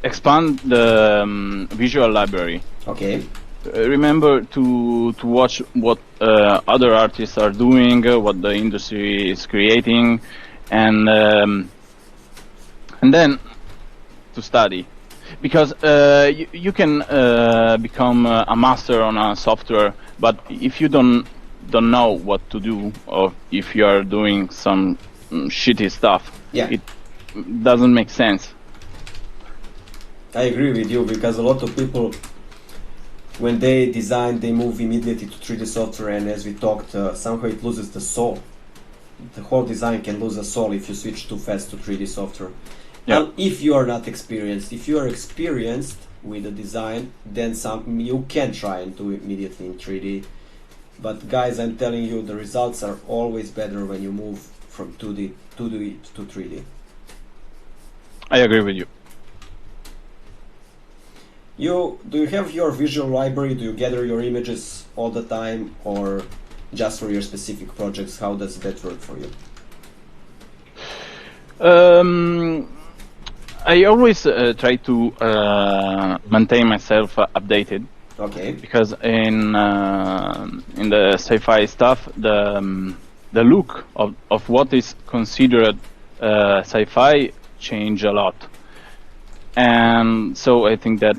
expand the visual library. Okay. Remember to watch what other artists are doing, what the industry is creating, and then to study. Because you can become a master on a software, but if you don't know what to do, or if you are doing some shitty stuff, it doesn't make sense. I agree with you, because a lot of people, when they design, they move immediately to 3D software, and as we talked, somehow it loses the soul. The whole design can lose the soul if you switch too fast to 3D software. And if you are not experienced, if you are experienced with the design, then you can try and do it immediately in 3D. But guys, I'm telling you, the results are always better when you move from 2D to 3D. I agree with you. Do you have your visual library? Do you gather your images all the time, or just for your specific projects? How does that work for you? I always try to maintain myself updated. Okay. Because in the sci-fi stuff, the look of what is considered sci-fi change a lot, and so I think that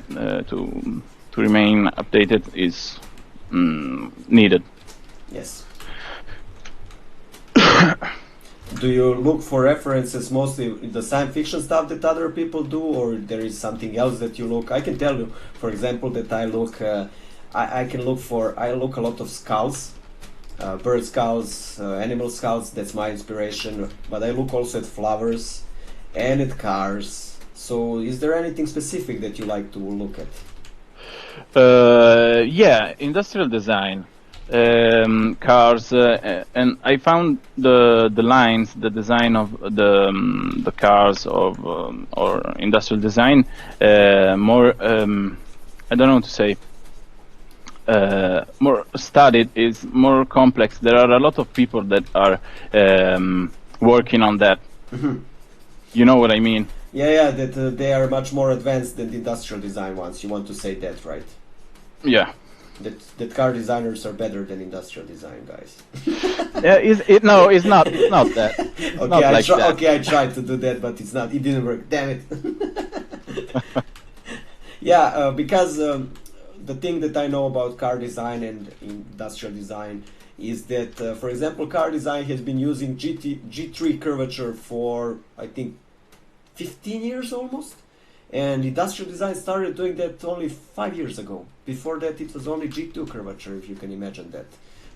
to remain updated is needed. Yes. Do you look for references mostly in the science fiction stuff that other people do, or there is something else that you look? I can tell you, for example, that I look. I look a lot of skulls, bird skulls, animal skulls. That's my inspiration. But I look also at flowers and at cars. So, is there anything specific that you like to look at? Yeah, industrial design. Cars, and I found the lines, the design of the cars or industrial design more I don't know what to say, more studied, is more complex. There are a lot of people that are working on that. You know what I mean? Yeah, that they are much more advanced than the industrial design ones. You want to say that, right? Yeah. That car designers are better than industrial design guys. Yeah, it's not that. It's okay, not like that. Okay, I tried to do that, but it didn't work. Damn it. Yeah, because the thing that I know about car design and industrial design is that, for example, car design has been using G3 curvature for, I think, 15 years almost. And industrial design started doing that only 5 years ago. Before that, it was only G2 curvature, if you can imagine that.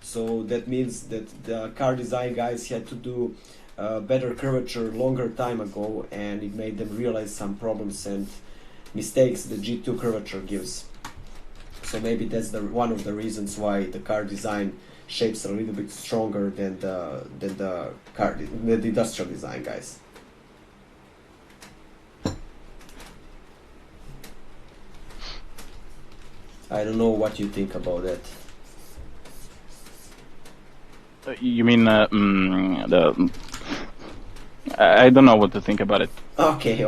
So that means that the car design guys had to do better curvature longer time ago, and it made them realize some problems and mistakes the G2 curvature gives. So maybe that's one of the reasons why the car design shapes are a little bit stronger than the industrial design guys. I don't know what you think about that. You mean I don't know what to think about it. Okay.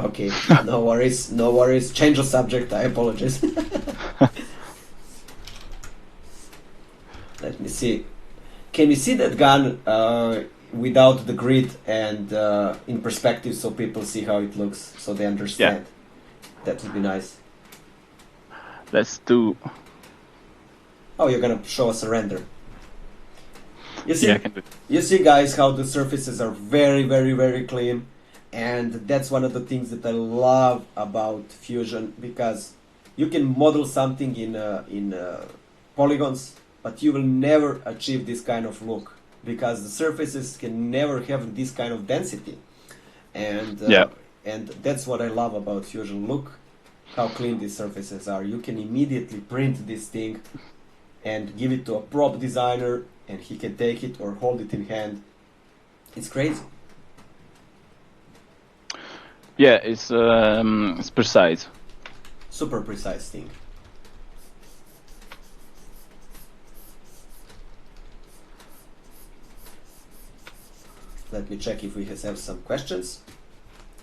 No worries. Change the subject. I apologize. Let me see. Can you see that gun without the grid and in perspective, so people see how it looks, so they understand? Yeah. That would be nice. Let's do. Oh, you're gonna show us a render. You see, yeah, I can do it. You see, guys, how the surfaces are very, very, very clean, and that's one of the things that I love about Fusion, because you can model something in polygons, but you will never achieve this kind of look, because the surfaces can never have this kind of density, and and that's what I love about Fusion. Look how clean these surfaces are. You can immediately print this thing and give it to a prop designer, and he can take it or hold it in hand. It's crazy. Yeah, it's precise. Super precise thing. Let me check if we have some questions,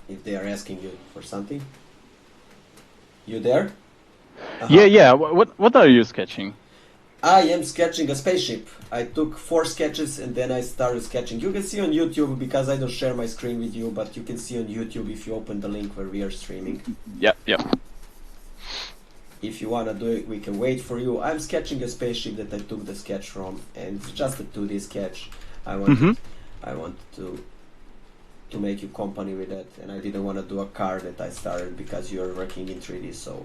if they are asking you for something. You there? Yeah. What are you sketching? I am sketching a spaceship. I took 4 sketches and then I started sketching. You can see on YouTube, because I don't share my screen with you, but you can see on YouTube if you open the link where we are streaming. Yeah. If you wanna do it, we can wait for you. I'm sketching a spaceship that I took the sketch from, and it's just a 2D sketch. I want to make you company with that, and I didn't want to do a car that I started because you're working in 3D, so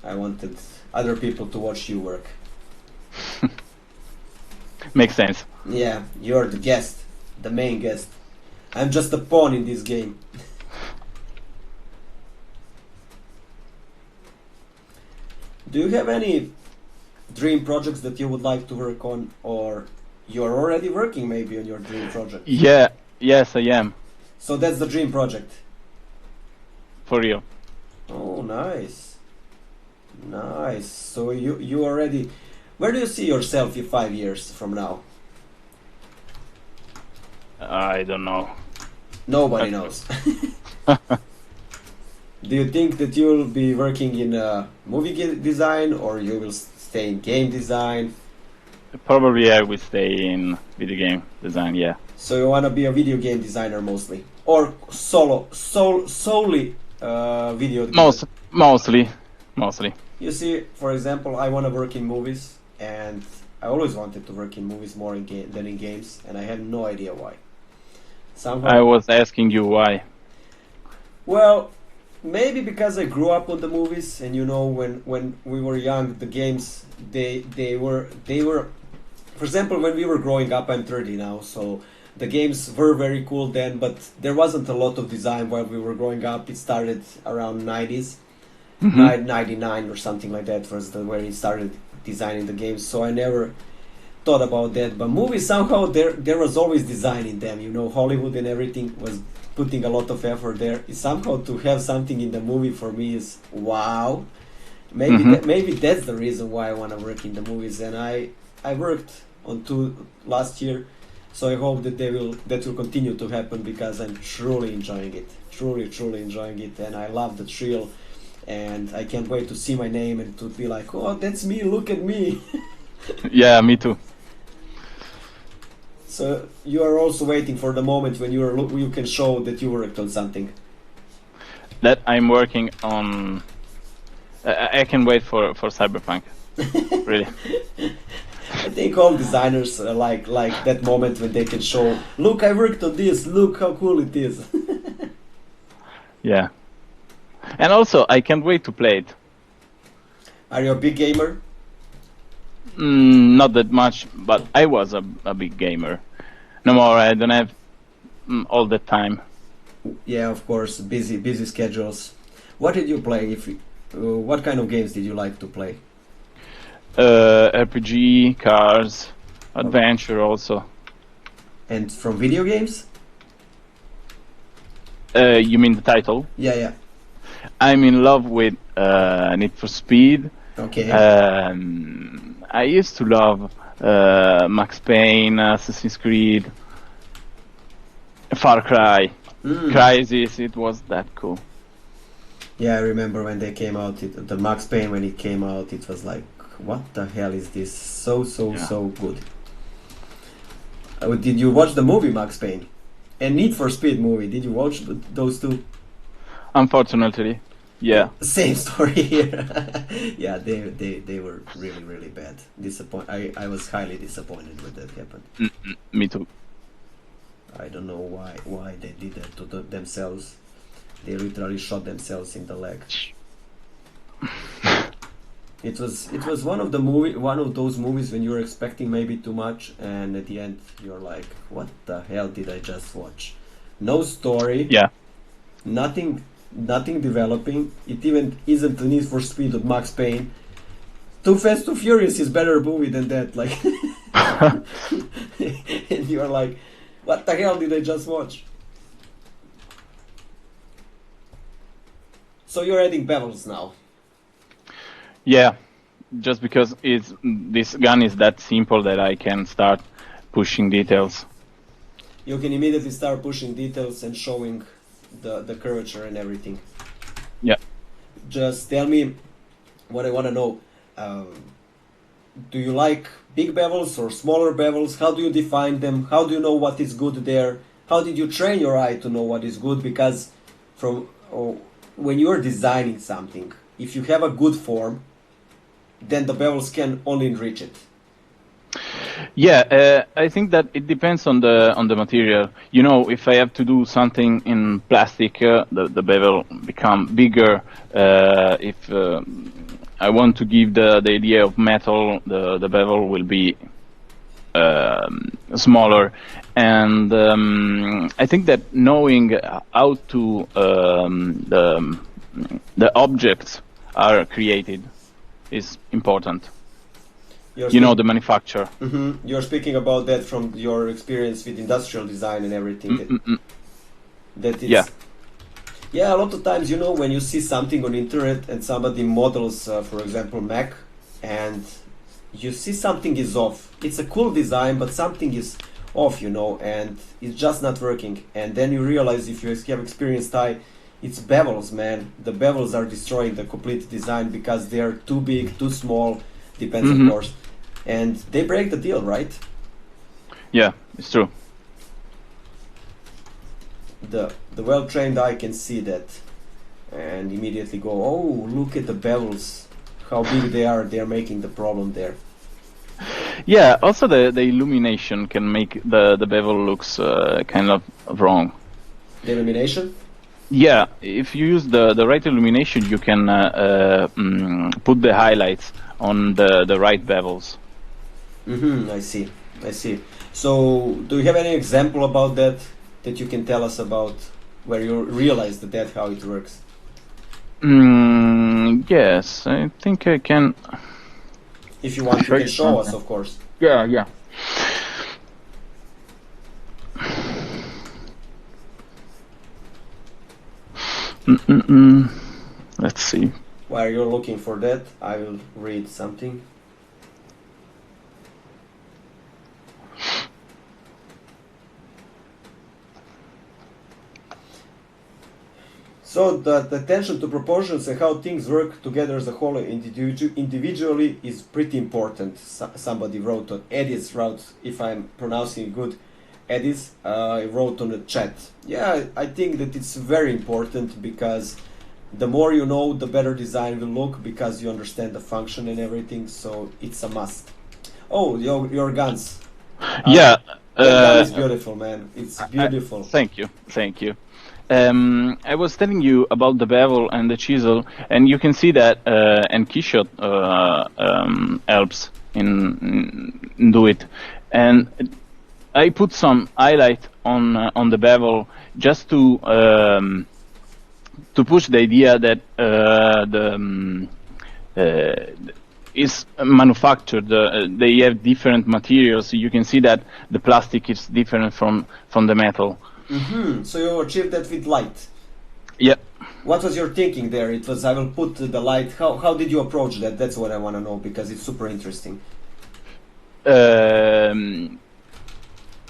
I wanted other people to watch you work. Makes sense. Yeah, you're the guest, the main guest. I'm just a pawn in this game. Do you have any dream projects that you would like to work on, or you're already working maybe on your dream project? Yes, I am. So that's the dream project? For real. Oh, nice. Nice. So you already... Where do you see yourself in 5 years from now? I don't know. Nobody knows. Do you think that you'll be working in movie design, or you will stay in game design? Probably I will stay in video game design, yeah. So you want to be a video game designer mostly? Or solely video game? Mostly. You see, for example, I want to work in movies, and I always wanted to work in movies more than in games, and I have no idea why. Somehow, I was asking you why. Well, maybe because I grew up on the movies, and you know, when we were young, the games they were. For example, when we were growing up, I'm 30 now, so the games were very cool then, but there wasn't a lot of design while we were growing up. It started around 90s, 99 or something like that was where he started designing the games, so I never thought about that. But movies, somehow there was always design in them, you know, Hollywood and everything was putting a lot of effort there. Somehow to have something in the movie for me is wow. Maybe that's the reason why I want to work in the movies, and I worked on 2 last year, so I hope that that will continue to happen, because I'm truly enjoying it, truly enjoying it, and I love the thrill, and I can't wait to see my name and to be like, oh, that's me, look at me. Yeah, me too. So you are also waiting for the moment when you can show that you worked on something. That I'm working on. I can wait for Cyberpunk. Really. I think all designers like that moment when they can show, look, I worked on this, look how cool it is. Yeah. And also, I can't wait to play it. Are you a big gamer? Not that much, but I was a big gamer. No more, I don't have all the time. Yeah, of course, busy schedules. What did you play? What kind of games did you like to play? RPG, cars, adventure also. And from video games? You mean the title? Yeah. I'm in love with Need for Speed. Okay. I used to love Max Payne, Assassin's Creed, Far Cry, Crysis. It was that cool. Yeah, I remember when they came out. The Max Payne, when it came out, it was like, what the hell is this? So good. Did you watch the movie Max Payne? And Need for Speed movie? Did you watch those two? Unfortunately, yeah. Same story here. Yeah, they were really bad. I was highly disappointed when that happened. Me too. I don't know why they did that to themselves. They literally shot themselves in the leg. It was one of those movies when you're expecting maybe too much, and at the end you're like, what the hell did I just watch? No story. Yeah. Nothing developing. It even isn't the Need for Speed of Max Payne. Too Fast, Too Furious is better movie than that. Like, and you're like, what the hell did I just watch? So you're adding bevels now. Yeah, just because this gun is that simple that I can start pushing details. You can immediately start pushing details and showing the curvature and everything. Yeah. Just tell me what I want to know. Do you like big bevels or smaller bevels? How do you define them? How do you know what is good there? How did you train your eye to know what is good? Because when you're designing something, if you have a good form, then the bevels can only enrich it. Yeah, I think that it depends on the material. You know, if I have to do something in plastic, the bevel become bigger. If I want to give the idea of metal, the bevel will be smaller. And I think that knowing how to the objects are created is important. You know, the manufacture. Mm-hmm. You're speaking about that from your experience with industrial design and everything. Yeah. Yeah, a lot of times, you know, when you see something on internet and somebody models, for example, Mac, and you see something is off. It's a cool design, but something is off, you know, and it's just not working. And then you realize, if you have experienced eye, it's bevels, man. The bevels are destroying the complete design because they're too big, too small, depends of course. And they break the deal, right? Yeah, it's true. The well-trained eye can see that and immediately go, oh, look at the bevels, how big they are, they're making the problem there. Yeah, also the illumination can make the bevel looks kind of wrong. The illumination? Yeah, if you use the right illumination, you can put the highlights on the right bevels. I see. So, do you have any example about that you can tell us about, where you realized that how it works? Yes, I think I can. If you want, you can show us, of course. Yeah. Let's see. While you're looking for that, I will read something. So the attention to proportions and how things work together as a whole individually is pretty important. Somebody wrote on Edis, if I'm pronouncing it good, Edis wrote on the chat. Yeah, I think that it's very important, because the more you know, the better design will look, because you understand the function and everything, so it's a must. Oh, your guns. Yeah. That gun is beautiful, man. It's beautiful. Thank you. I was telling you about the bevel and the chisel, and you can see that, and Keyshot helps in do it. And I put some highlight on the bevel just to push the idea that is manufactured. They have different materials. You can see that the plastic is different from the metal. Mm-hmm. So you achieved that with light. Yeah. What was your thinking there? It was, I will put the light. How did you approach that? That's what I want to know, because it's super interesting.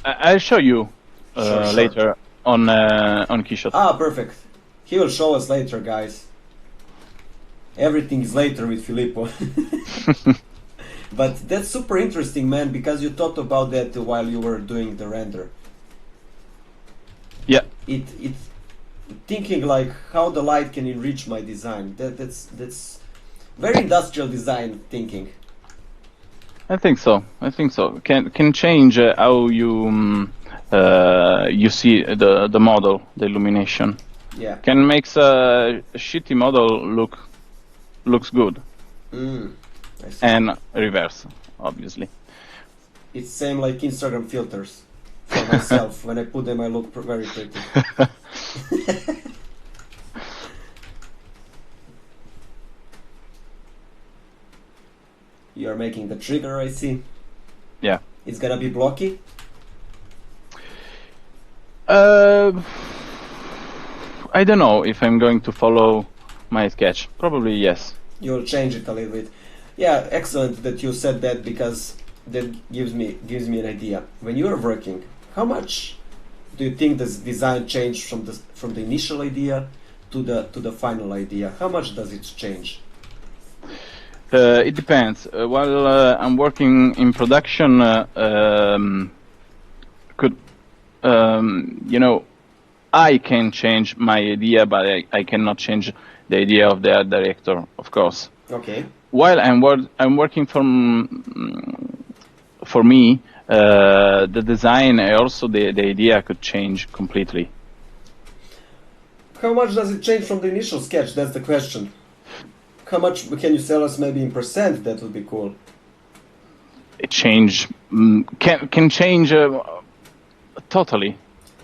I'll show you Sure. later on Keyshot. Ah, perfect. He will show us later, guys. Everything is later with Filippo. But that's super interesting, man, because you thought about that while you were doing the render. Yeah. It's thinking like how the light can enrich my design. That's very industrial design thinking. I think so. Can change how you you see the model, the illumination. Yeah. Can makes a shitty model looks good. I see. And reverse, obviously. It's same like Instagram filters for myself. When I put them, I look very pretty. You're making the trigger, I see. Yeah. It's gonna be blocky? I don't know if I'm going to follow my sketch. Probably yes. You'll change it a little bit. Yeah, excellent that you said that, because that gives me an idea. When you are working, how much do you think this design changed from the initial idea to the final idea? How much does it change? It depends. While I'm working in production, I can change my idea, but I cannot change the idea of the art director, of course. Okay. While I'm working for me, the design and also the idea could change completely. How much does it change from the initial sketch? That's the question. How much can you tell us, maybe in percent? That would be cool. It can change totally.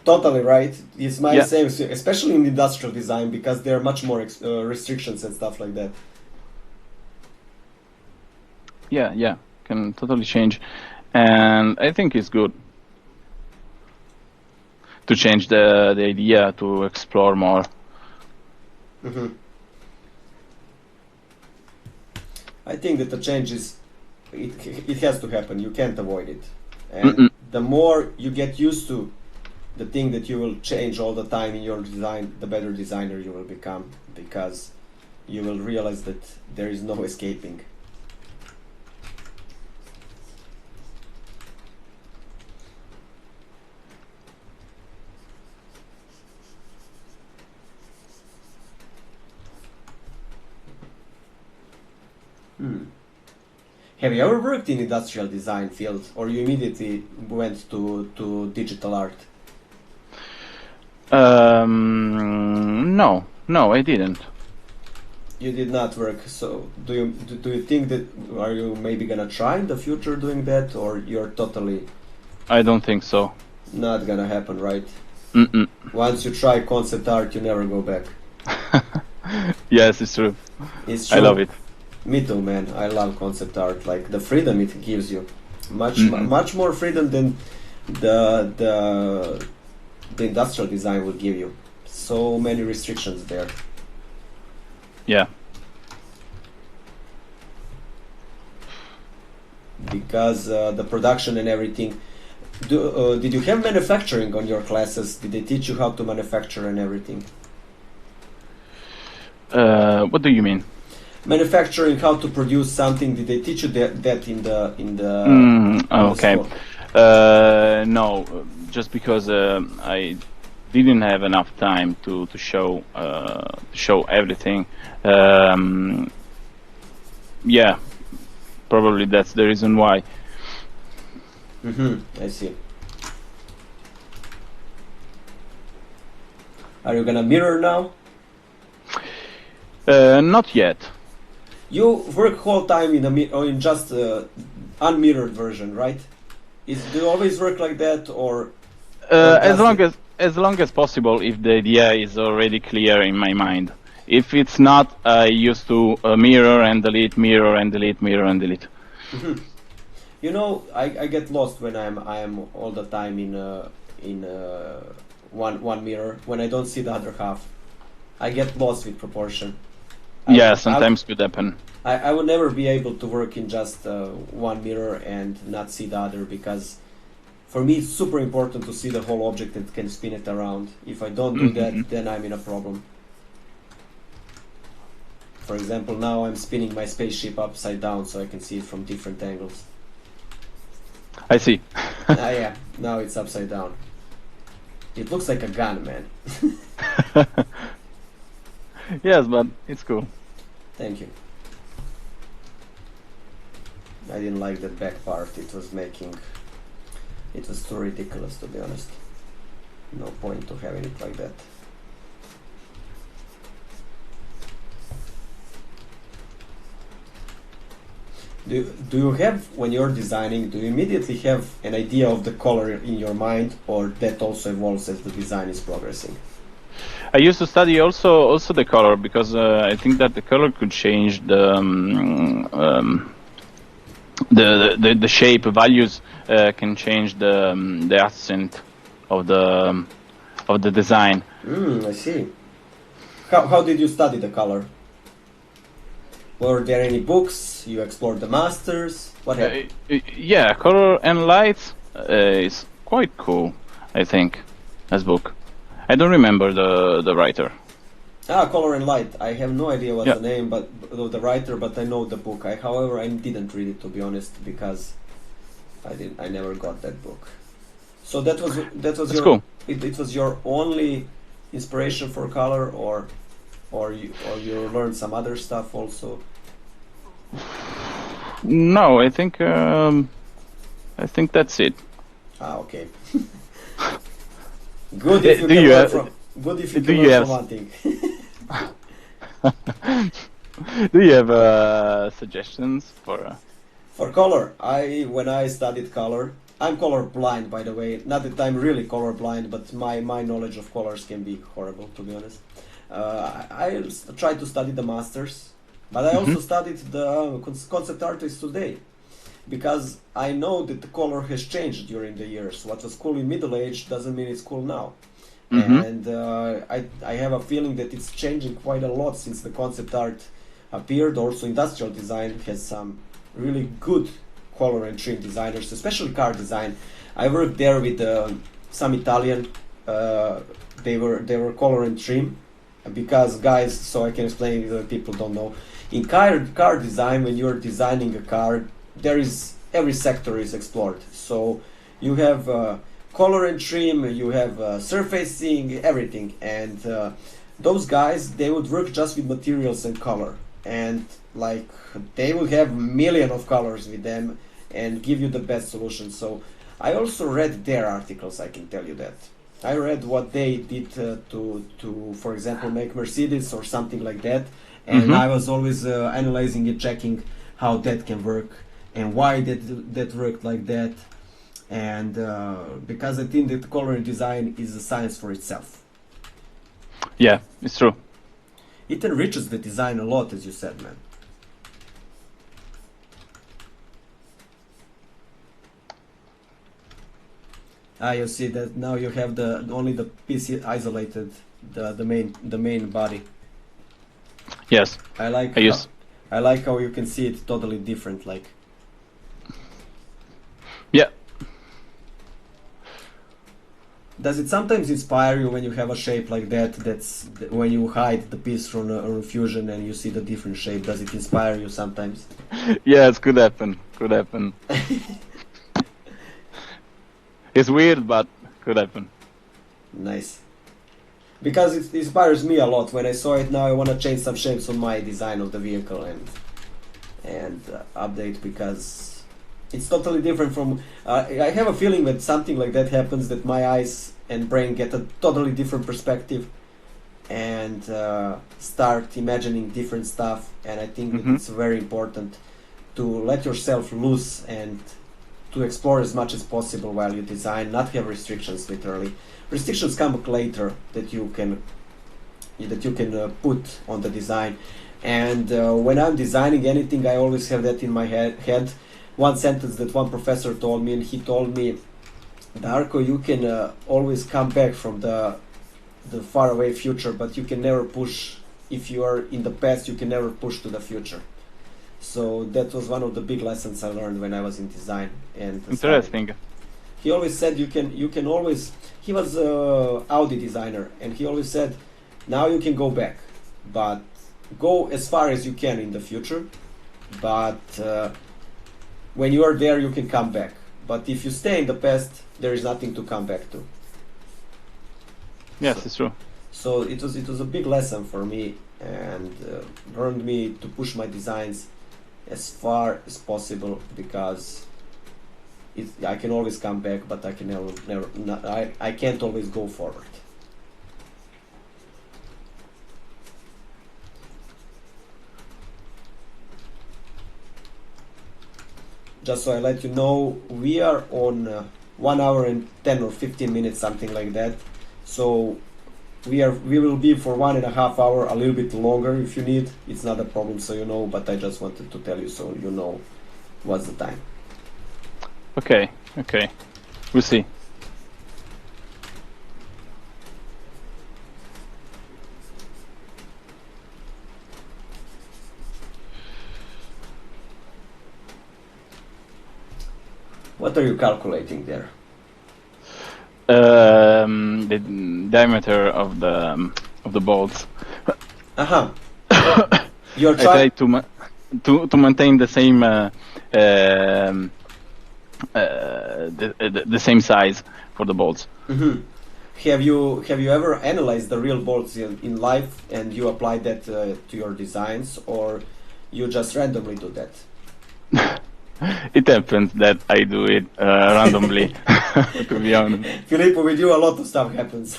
Totally right. It's my Yeah. same, especially in industrial design, because there are much more restrictions and stuff like that. Yeah, can totally change, and I think it's good to change the idea, to explore more. Mm-hmm. I think that the change it has to happen. You can't avoid it. And the more you get used to the thing that you will change all the time in your design, the better designer you will become, because you will realize that there is no escaping. Have you ever worked in industrial design field, or you immediately went to digital art? No, I didn't. You did not work. So do you think that, are you maybe gonna try in the future doing that, or you're totally I don't think so. not gonna happen, right? Mm-mm. Once you try concept art, you never go back. Yes, it's true. It's true. I love it. Me too, man. I love concept art. Like the freedom it gives you, much more freedom than the industrial design will give you. So many restrictions there. Yeah. Because the production and everything. Did you have manufacturing on your classes? Did they teach you how to manufacture and everything? What do you mean? Manufacturing, how to produce something. Did they teach you that in the okay. school? No, just because I didn't have enough time to show everything. Yeah, probably that's the reason why. I see. Are you gonna mirror now? Not yet. You work whole time in just unmirrored version, right? Do you always work like that, or As long as possible, if the idea is already clear in my mind. If it's not, I used to mirror and delete, mirror and delete, mirror and delete. Mm-hmm. You know, I get lost when I am all the time in one mirror. When I don't see the other half, I get lost with proportion. Yeah, sometimes could happen. I would never be able to work in just one mirror and not see the other, because for me it's super important to see the whole object and can spin it around. If I don't do that, then I'm in a problem. For example, now I'm spinning my spaceship upside down so I can see it from different angles. I see. Yeah, now it's upside down. It looks like a gun, man. Yes, but it's cool. Thank you. I didn't like that back part. It was too ridiculous, to be honest. No point to having it like that. Do you have, when you're designing, do you immediately have an idea of the color in your mind, or that also evolves as the design is progressing? I used to study also the color, because I think that the color could change the shape. Values can change the accent of the design. I see. How did you study the color? Were there any books? You explored the masters? What happened? Yeah, Color and Light is quite cool, I think, as book. I don't remember the writer. Color and Light. I have no idea what's the name, but of the writer, but I know the book. However, I didn't read it, to be honest, because I never got that book. So that was your cool. It was your only inspiration for color, or you learned some other stuff also? No, I think that's it. Okay. Good if you can learn from. Good if you can learn from one thing. Do you have suggestions for? For color, when I studied color, I'm color blind, by the way. Not that I'm really color blind, but my knowledge of colors can be horrible, to be honest. I tried to study the masters, but I also studied the concept artists today, because I know that the color has changed during the years. What was cool in Middle Age doesn't mean it's cool now. And I have a feeling that it's changing quite a lot since the concept art appeared. Also, industrial design has some really good color and trim designers, especially car design. I worked there with some Italian. They were color and trim, because guys, so I can explain it if people don't know. In car design, when you're designing a car, every sector is explored. So you have color and trim, you have surfacing, everything, and those guys, they would work just with materials and color, and like they will have million of colors with them and give you the best solution. So I also read their articles, I can tell you that. I read what they did to for example, make Mercedes or something like that, and I was always analyzing and checking how that can work and why that worked like that. And because I think that color and design is a science for itself. Yeah, it's true. It enriches the design a lot, as you said, man. You see that now you have only the piece isolated, the main body. Yes. I like how you can see it totally different, like. Yeah. Does it sometimes inspire you when you have a shape like that? That's when you hide the piece from Fusion and you see the different shape. Does it inspire you sometimes? Yes, could happen. Could happen. It's weird, but could happen. Nice. Because it inspires me a lot. When I saw it now, I want to change some shapes on my design of the vehicle and update, because it's totally different from. I have a feeling that something like that happens, that my eyes and brain get a totally different perspective and start imagining different stuff. And I think that it's very important to let yourself loose and to explore as much as possible while you design, not have restrictions literally. Restrictions come later that you can put on the design. And when I'm designing anything, I always have that in my head. One sentence that one professor told me, and he told me, Darko, you can always come back from the faraway future, but you can never push. If you are in the past, you can never push to the future. So that was one of the big lessons I learned when I was in design. And interesting. He always said you can always. He was an Audi designer, and he always said, now you can go back, but go as far as you can in the future. But when you are there, you can come back. But if you stay in the past, there is nothing to come back to. Yes, it's true. So it was a big lesson for me, and learned me to push my designs as far as possible, because I can always come back, but I can I can't always go forward. Just so I let you know, we are on 1 hour and 10 or 15 minutes, something like that. So we will be for 1.5 hours, a little bit longer if you need. It's not a problem, so you know. But I just wanted to tell you so you know what's the time. Okay. We'll see. What are you calculating there? The diameter of the bolts. You're I try to maintain the same the same size for the bolts. Have you ever analyzed the real bolts in life and you apply that to your designs, or you just randomly do that? It happens that I do it randomly, to be honest. Filippo, with you a lot of stuff happens.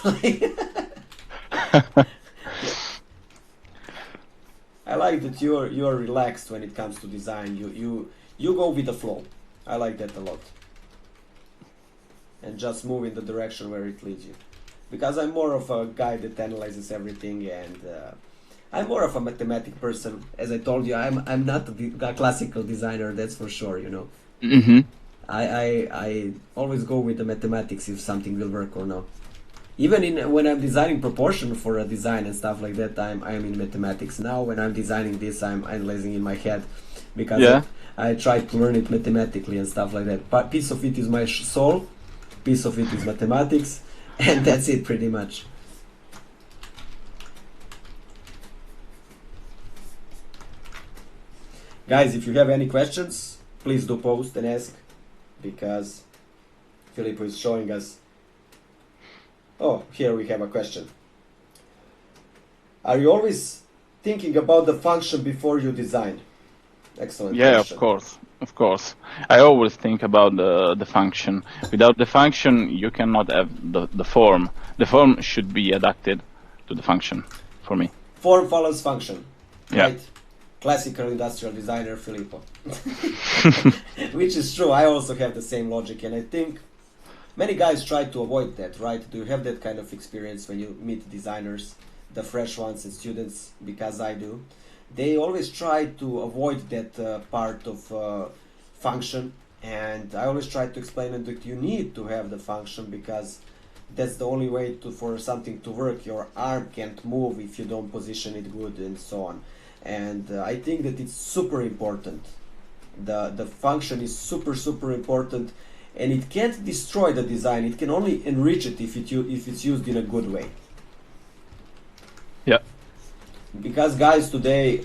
I like that you're relaxed when it comes to design. You go with the flow. I like that a lot. And just move in the direction where it leads you. Because I'm more of a guy that analyzes everything, and I'm more of a mathematic person. As I told you, I'm not a classical designer, that's for sure, you know. I always go with the mathematics if something will work or not. Even when I'm designing proportion for a design and stuff like that, I'm in mathematics. Now when I'm designing this, I'm analyzing in my head, because I try to learn it mathematically and stuff like that. But piece of it is my soul, piece of it is mathematics, and that's it pretty much. Guys, if you have any questions, please do post and ask, because Filippo is showing us. Oh, here we have a question. Are you always thinking about the function before you design? Excellent question. Yeah, of course. I always think about the function. Without the function, you cannot have the form. The form should be adapted to the function, for me. Form follows function. Yeah. Right? Classical industrial designer Filippo. Which is true. I also have the same logic, and I think many guys try to avoid that, right? Do you have that kind of experience when you meet designers, the fresh ones and students? Because I do. They always try to avoid that part of function, and I always try to explain them that you need to have the function, because that's the only way for something to work. Your arm can't move if you don't position it good, and so on. And I think that it's super important. The function is super important, and it can't destroy the design. It can only enrich it if it's used in a good way. Yeah. Because guys today,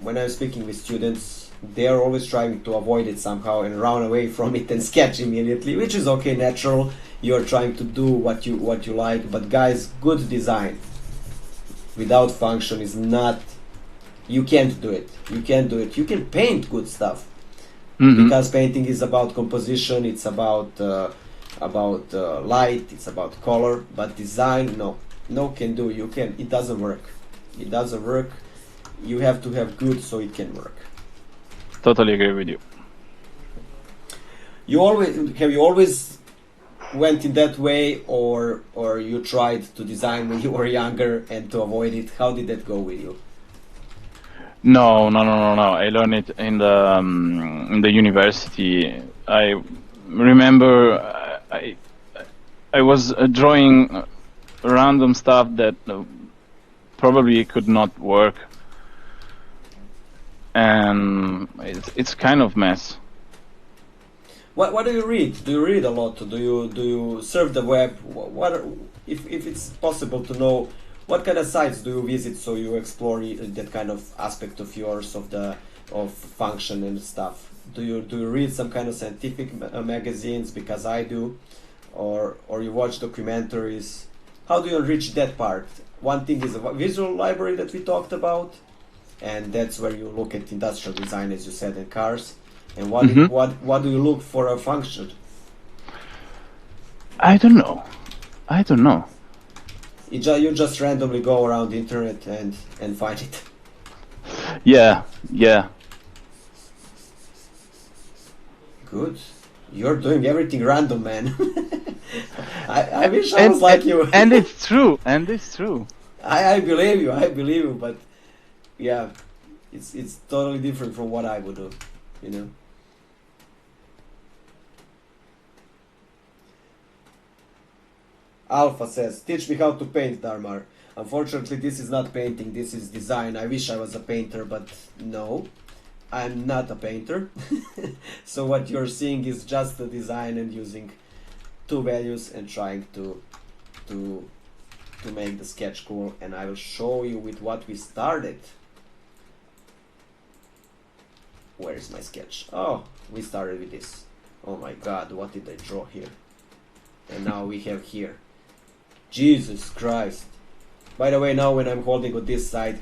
when I'm speaking with students, they are always trying to avoid it somehow and run away from it and sketch immediately, which is okay, natural. You're trying to do what you like, but guys, good design without function is not. You can't do it. You can't do it. You can paint good stuff, because painting is about composition. It's about light. It's about color. But design, no. No can do. You can. It doesn't work. It doesn't work. You have to have good so it can work. Totally agree with you. You always went in that way, or you tried to design when you were younger and to avoid it? How did that go with you? No. I learned it in the university. I remember I was drawing random stuff that probably could not work, and it's kind of mess. What do you read? Do you read a lot? Do you surf the web? If it's possible to know, what kind of sites do you visit so you explore that kind of aspect of yours of function and stuff? Do you read some kind of scientific magazines, because I do, or you watch documentaries? How do you enrich that part? One thing is a visual library that we talked about, and that's where you look at industrial design, as you said, in cars. And what do you look for a function? I don't know. You just randomly go around the internet and find it. Yeah. Good. You're doing everything random, man. I wish I was like you. And it's true. I believe you, but yeah, it's totally different from what I would do, you know. Alpha says, teach me how to paint, Darmar. Unfortunately, this is not painting, this is design. I wish I was a painter, but no, I'm not a painter. So what you're seeing is just the design and using two values and trying to make the sketch cool. And I will show you with what we started. Where is my sketch? Oh, we started with this. Oh my god, what did I draw here? And now we have here. Jesus Christ. By the way, now when I'm holding on this side,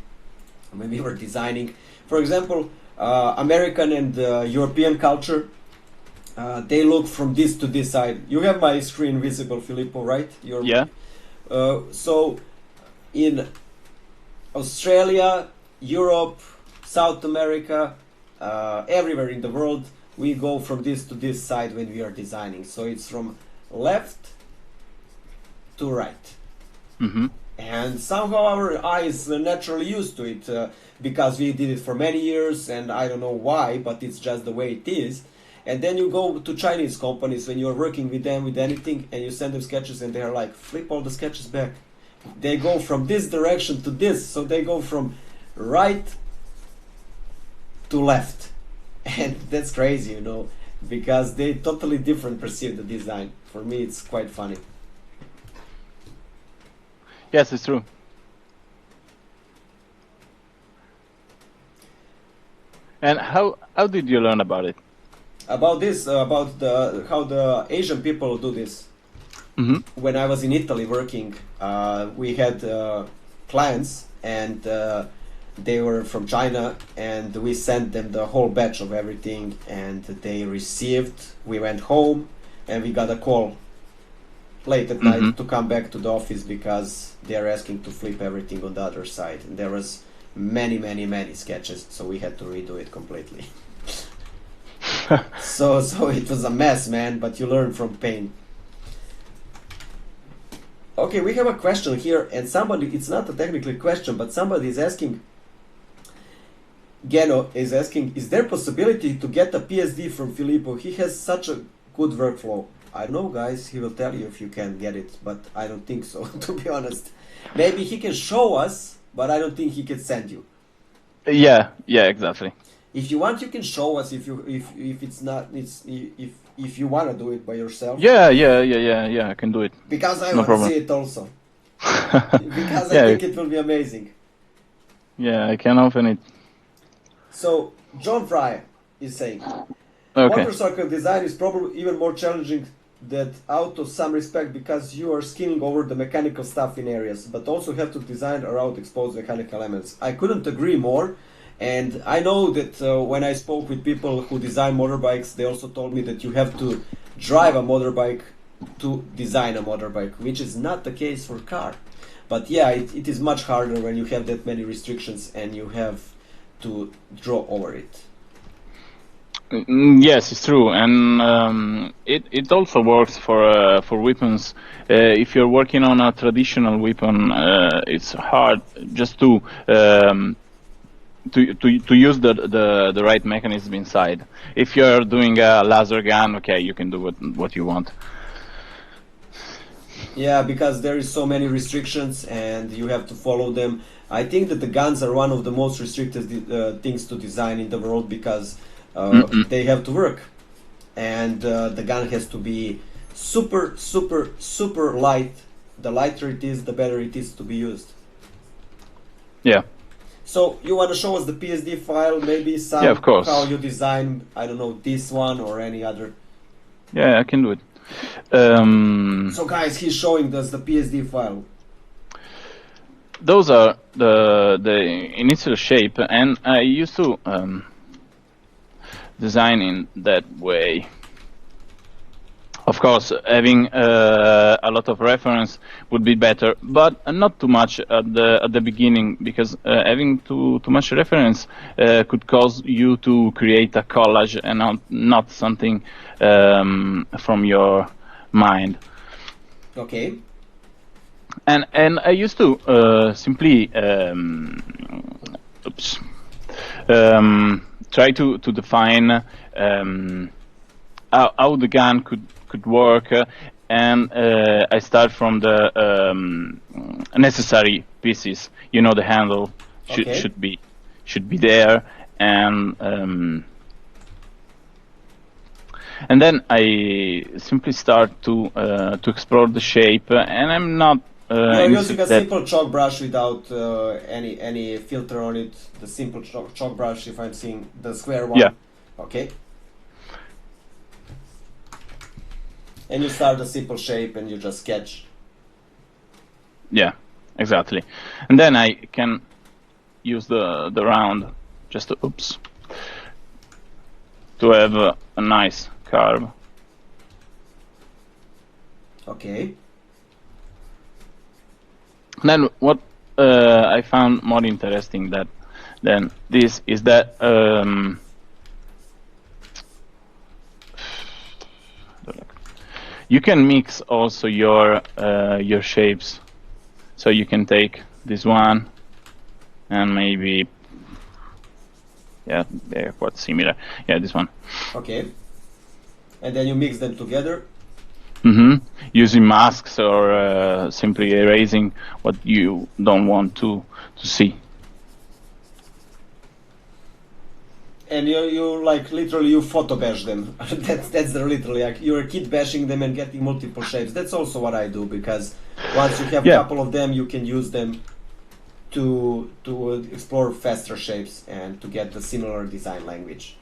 when we were designing, for example, American and European culture, they look from this to this side. You have my screen visible, Filippo, right? Yeah. So in Australia, Europe, South America, everywhere in the world, we go from this to this side when we are designing. So it's from left to right. Mm-hmm. And somehow our eyes are naturally used to it, because we did it for many years, and I don't know why, but it's just the way it is. And then you go to Chinese companies when you're working with them with anything, and you send them sketches, and they're like, flip all the sketches back. They go from this direction to this, so they go from right to left. And that's crazy, you know, because they totally different perceive the design. For me, it's quite funny. Yes, it's true. And how did you learn about it? About this, about how the Asian people do this. Mm-hmm. When I was in Italy working, we had clients, and they were from China, and we sent them the whole batch of everything, and they received. We went home, and we got a call late at night to come back to the office because they're asking to flip everything on the other side. And there was many sketches, so we had to redo it completely. so it was a mess, man, but you learn from pain. Okay, we have a question here, and somebody, it's not a technical question, but somebody is asking, Geno is asking, is there possibility to get a PSD from Filippo? He has such a good workflow. I don't know, guys, he will tell you if you can get it, but I don't think so, to be honest. Maybe he can show us, but I don't think he can send you. Yeah, exactly. If you want, you can show us. If you want to do it by yourself. Yeah, I can do it. Because I want to see it also. Because I think it will be amazing. Yeah, I can open it. So John Fry is saying, okay. Motorcycle design is probably even more challenging than auto some respect because you are skinning over the mechanical stuff in areas, but also have to design around exposed mechanical elements. I couldn't agree more. And I know that when I spoke with people who design motorbikes, they also told me that you have to drive a motorbike to design a motorbike, which is not the case for car. But yeah, it is much harder when you have that many restrictions and you have to draw over it. Yes, it's true, and it also works for weapons. If you're working on a traditional weapon, it's hard just to use the right mechanism inside. If you're doing a laser gun, okay, you can do what you want. Yeah, because there is so many restrictions and you have to follow them. I think that the guns are one of the most restricted things to design in the world, because they have to work, and the gun has to be super, super, super light. The lighter it is, the better it is to be used. Yeah. So you want to show us the PSD file, maybe some, yeah, of course. how you design, I don't know, this one or any other? Yeah, I can do it. So guys, he's showing us the PSD file. Those are the initial shape, and I used to design in that way. Of course, having a lot of reference would be better, but not too much at the beginning, because having too much reference could cause you to create a collage and not something from your mind. Okay. And I used to simply try to define how the gun could work, and I start from the necessary pieces. You know, the handle should be there, and then I simply start to explore the shape, and I'm not. You're using a simple chalk brush without any filter on it. The simple chalk brush, if I'm seeing the square one. Yeah. Okay. And you start a simple shape and you just sketch. Yeah, exactly. And then I can use the round just to have a nice curve. Okay. Then what I found more interesting than this is that you can mix also your shapes. So you can take this one and maybe, yeah, they're quite similar. Yeah, this one. Okay. And then you mix them together. Using masks or simply erasing what you don't want to see. And you like literally you photo bash them. that's the literally like you're kit bashing them and getting multiple shapes. That's also what I do, because once you have a couple of them, you can use them to explore faster shapes and to get the similar design language.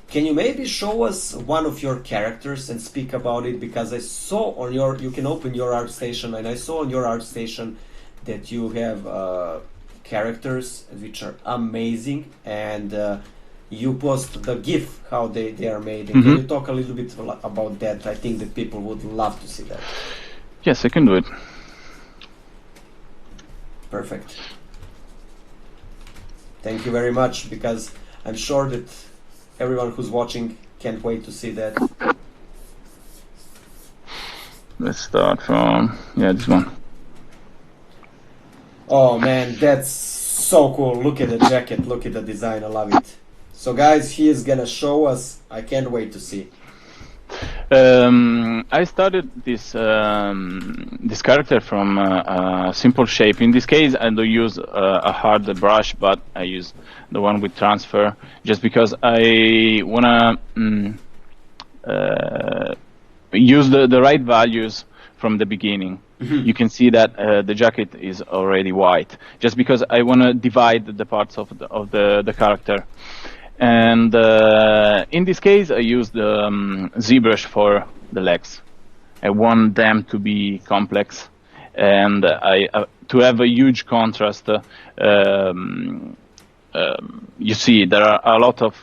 Can you maybe show us one of your characters and speak about it? Because I saw on you can open your ArtStation, and I saw on your ArtStation that you have characters which are amazing, and you post the GIF how they are made. And can you talk a little bit about that? I think that people would love to see that. Yes, I can do it. Perfect. Thank you very much, because I'm sure that everyone who's watching can't wait to see that. Let's start from, this one. Oh man, that's so cool. Look at the jacket, look at the design, I love it. So guys, he is gonna show us. I can't wait to see. I started this character from a simple shape. In this case, I don't use a hard brush, but I use the one with transfer, just because I wanna use the right values from the beginning. You can see that the jacket is already white, just because I want to divide the parts of the character. And in this case, I use the ZBrush for the legs. I want them to be complex, and to have a huge contrast. You see, there are a lot of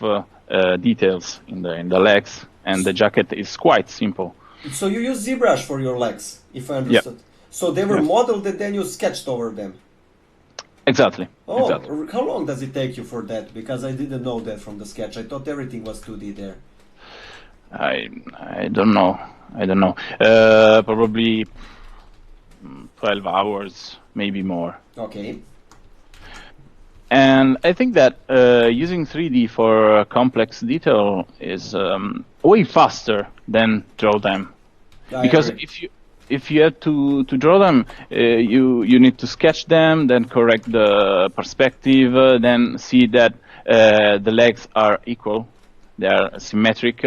details in the legs, and the jacket is quite simple. So you use ZBrush for your legs, if I understood. Yeah. So they were Yeah. modeled and then you sketched over them. Exactly. Oh, Exactly. how long does it take you for that? Because I didn't know that from the sketch. I thought everything was 2D there. I don't know. I don't know. Probably 12 hours, maybe more. Okay. And I think that using 3D for complex detail is way faster than draw them. I Because agree. if you have to draw them, you need to sketch them, then correct the perspective, then see that the legs are equal, they are symmetric,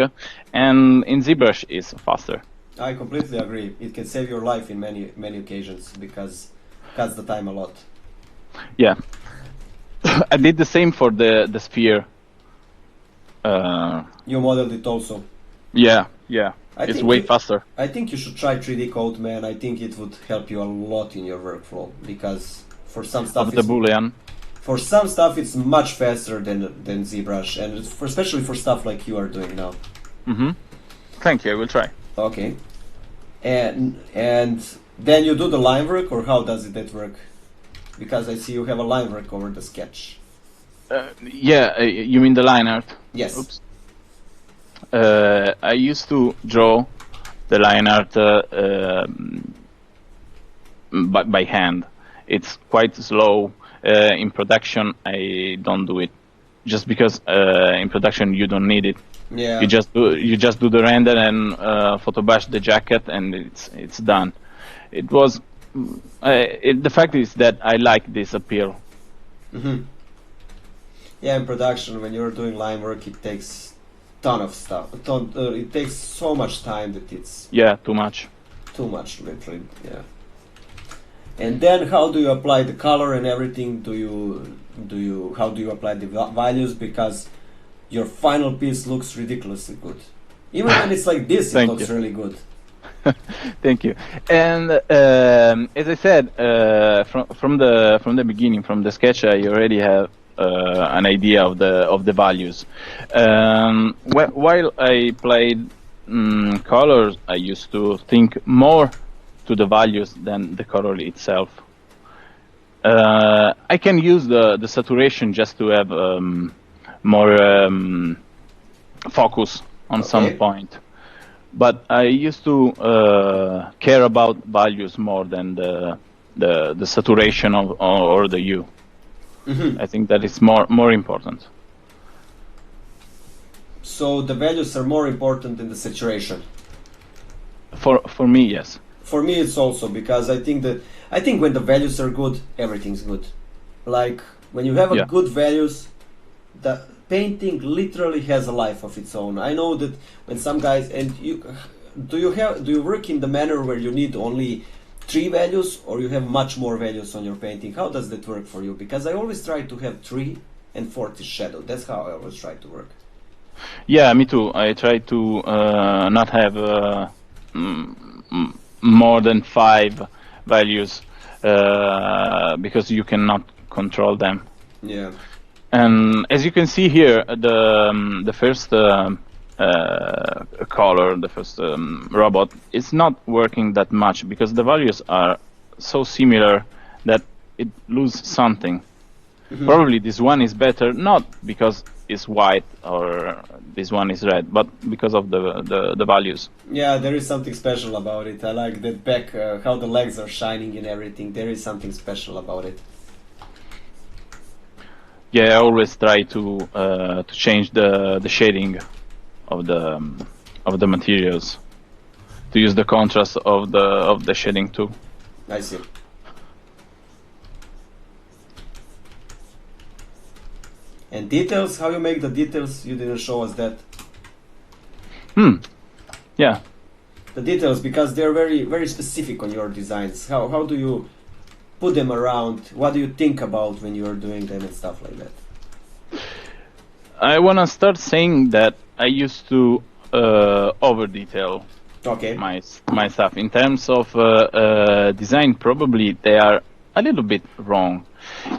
and in ZBrush is faster. I completely agree. It can save your life in many occasions because it cuts the time a lot. Yeah. I did the same for the sphere. You modeled it also. Yeah. I It's think way you- faster. I think you should try 3D code, man. I think it would help you a lot in your workflow because for some stuff Of the Boolean. for some stuff it's much faster than ZBrush, and it's especially for stuff like you are doing now. Mm-hmm. Thank you. I will try. Okay, and then you do the line work, or how does that work? Because I see you have a line work over the sketch. You mean the line art? Yes. Oops. I used to draw the line art by hand. It's quite slow. In production, I don't do it, just because in production you don't need it. Yeah. You just do the render and photo bash the jacket, and it's done. It was the fact is that I like this appeal. Mm-hmm. Yeah, in production, when you're doing line work, it takes ton of stuff. It takes so much time that it's Too much. too much, literally. Yeah. And then, how do you apply the color and everything? How do you apply the values? Because your final piece looks ridiculously good. Even when it's like this, it Thank looks you. really good. Thank you. And as I said, from the beginning, from the sketch, I already have an idea of the values. While I played colors, I used to think more to the values than the color itself. I can use the saturation just to have more focus on some Okay. point. But I used to care about values more than the saturation or the hue. Mm-hmm. I think that is more important. So the values are more important than the saturation. For me, yes. For me, it's also because I think when the values are good, everything's good. Like when you have a Yeah. good values, the painting literally has a life of its own. I know that when some guys do you work in the manner where you need only 3 values, or you have much more values on your painting? How does that work for you? Because I always try to have 3 and 4 is shadow. That's how I always try to work. Yeah, me too. I try to not have more than 5 values because you cannot control them. Yeah. And as you can see here, the first color, the first robot, is not working that much because the values are so similar that it loses something. Mhm. Probably this one is better, not because it's white or this one is red, but because of the values. Yeah, there is something special about it. I like that back, how the legs are shining and everything. There is something special about it. Yeah, I always try to change the shading of the materials, to use the contrast of the shading too. I see. And details, how you make the details? You didn't show us that. Yeah. The details, because they're very specific on your designs. How do you put them around? What do you think about when you are doing them and stuff like that? I wanna start saying that I used to over detail Okay. my stuff. In terms of design, probably they are a little bit wrong,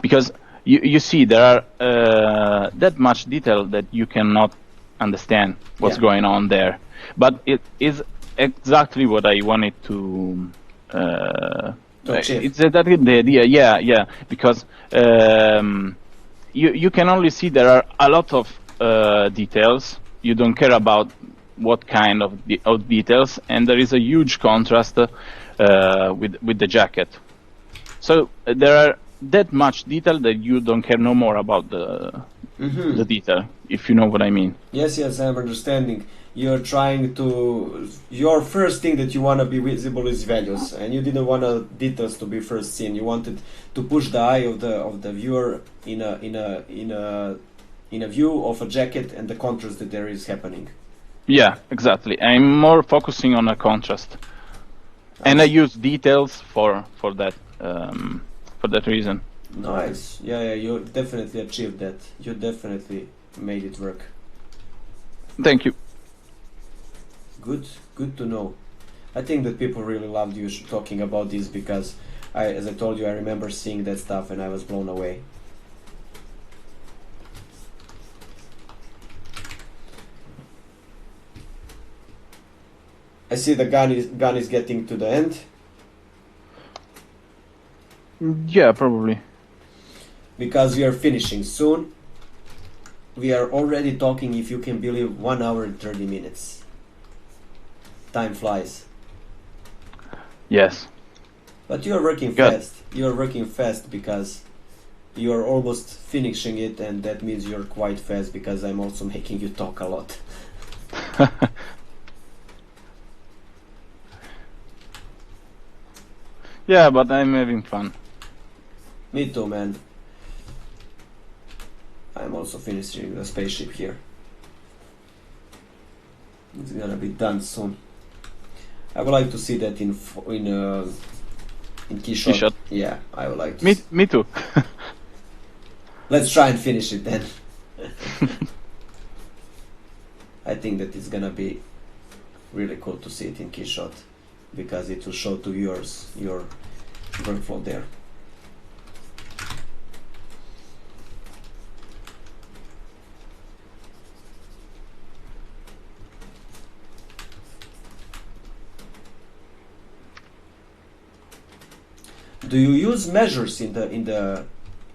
because you see there are that much detail that you cannot understand what's Yeah. going on there. but it is exactly what I wanted to. achieve. It's exactly the idea, yeah, because you can only see there are a lot of details. You don't care about what kind of details, and there is a huge contrast with the jacket. So there are that much detail that you don't care no more about the detail, if you know what I mean. Yes, I'm understanding. You're trying to. Your first thing that you want to be visible is values, and you didn't want details to be first seen. You wanted to push the eye of the viewer in a view of a jacket and the contrast that there is happening. Yeah, exactly. I'm more focusing on a contrast, and I use details for that reason. Nice. Yeah, you definitely achieved that. You definitely made it work. Thank you. Good to know. I think that people really loved you talking about this because, as I told you, I remember seeing that stuff and I was blown away. I see the gun is getting to the end. Yeah, probably. Because we are finishing soon. We are already talking, if you can believe, 1 hour and 30 minutes. Time flies. Yes. But you are working fast. You are working fast because you are almost finishing it, and that means you're quite fast because I'm also making you talk a lot. Yeah, but I'm having fun. Me too, man. I'm also finishing the spaceship here. It's gonna be done soon. I would like to see that in keyshot. Yeah, I would like to. Me too. Let's try and finish it then. I think that it's gonna be really cool to see it in keyshot because it will show to viewers your workflow there. Do you use measures in the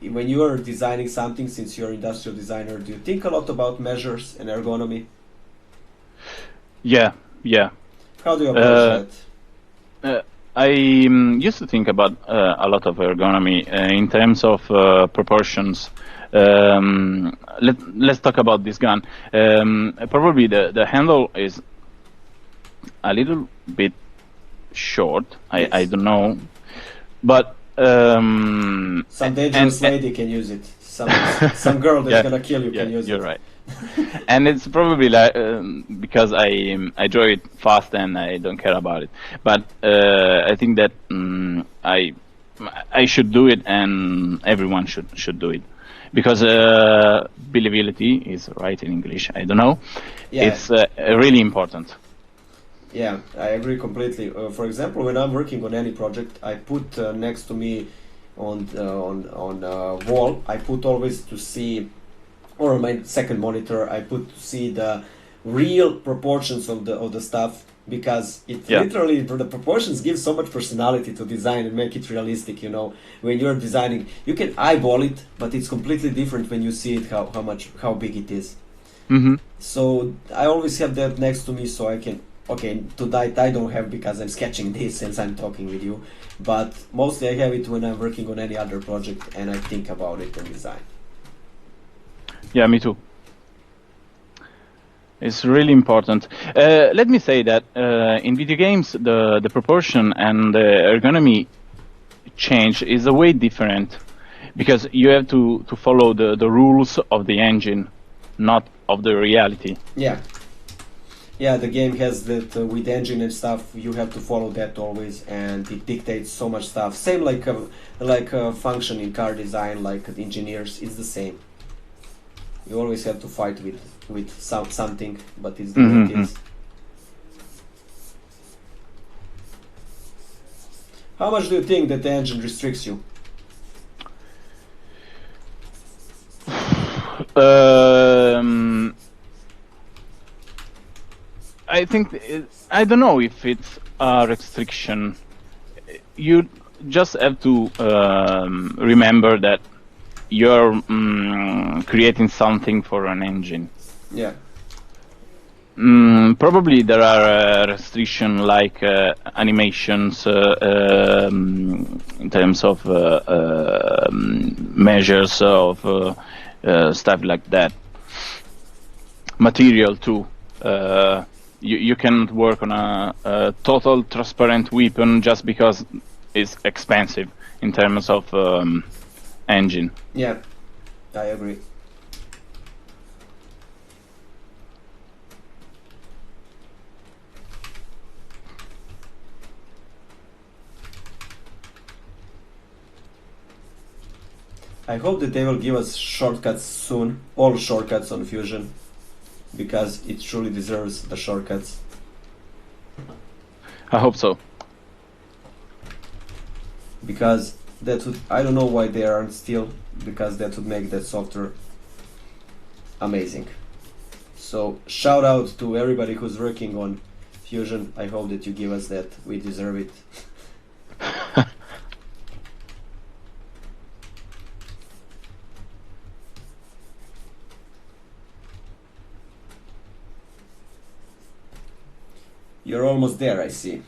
when you are designing something? Since you're an industrial designer, do you think a lot about measures and ergonomy? Yeah. How do you approach that? I used to think about a lot of ergonomy in terms of proportions. Let's talk about this gun. Probably the handle is a little bit short. Yes. I don't know. But some dangerous lady can use it. Some girl that's gonna kill you can use it. You're right. And it's probably like because I draw it fast and I don't care about it. But I think that I should do it, and everyone should do it because believability is right in English. I don't know. Yeah. It's really important. Yeah, I agree completely. For example, when I'm working on any project, I put next to me on wall, I put always to see, or on my second monitor, I put to see the real proportions of the stuff because it literally, the proportions give so much personality to design and make it realistic. You know, when you're designing, you can eyeball it, but it's completely different when you see it how big it is. Mm-hmm. So I always have that next to me so I can. Okay, tonight I don't have because I'm sketching this since I'm talking with you, but mostly I have it when I'm working on any other project and I think about it and design. Yeah, me too. It's really important. Let me say that in video games, the proportion and the ergonomy change is a way different because you have to follow the rules of the engine, not of the reality. Yeah, the game has that with engine and stuff. You have to follow that always, and it dictates so much stuff. Same like a function in car design, like engineers, it's the same. You always have to fight with something, but it's the way it is. How much do you think that the engine restricts you? I think I don't know if it's a restriction. You just have to remember that you're creating something for an engine. Yeah. Probably there are restrictions like animations in terms of measures of stuff like that. Material too. You can't work on a total transparent weapon just because it's expensive in terms of engine. Yeah, I agree. I hope that they will give us shortcuts soon, all shortcuts on Fusion, because it truly deserves the shortcuts. I hope so. Because that would, I don't know why they aren't still, because that would make that software amazing. So shout out to everybody who's working on Fusion. I hope that you give us that. We deserve it. You're almost there, I see.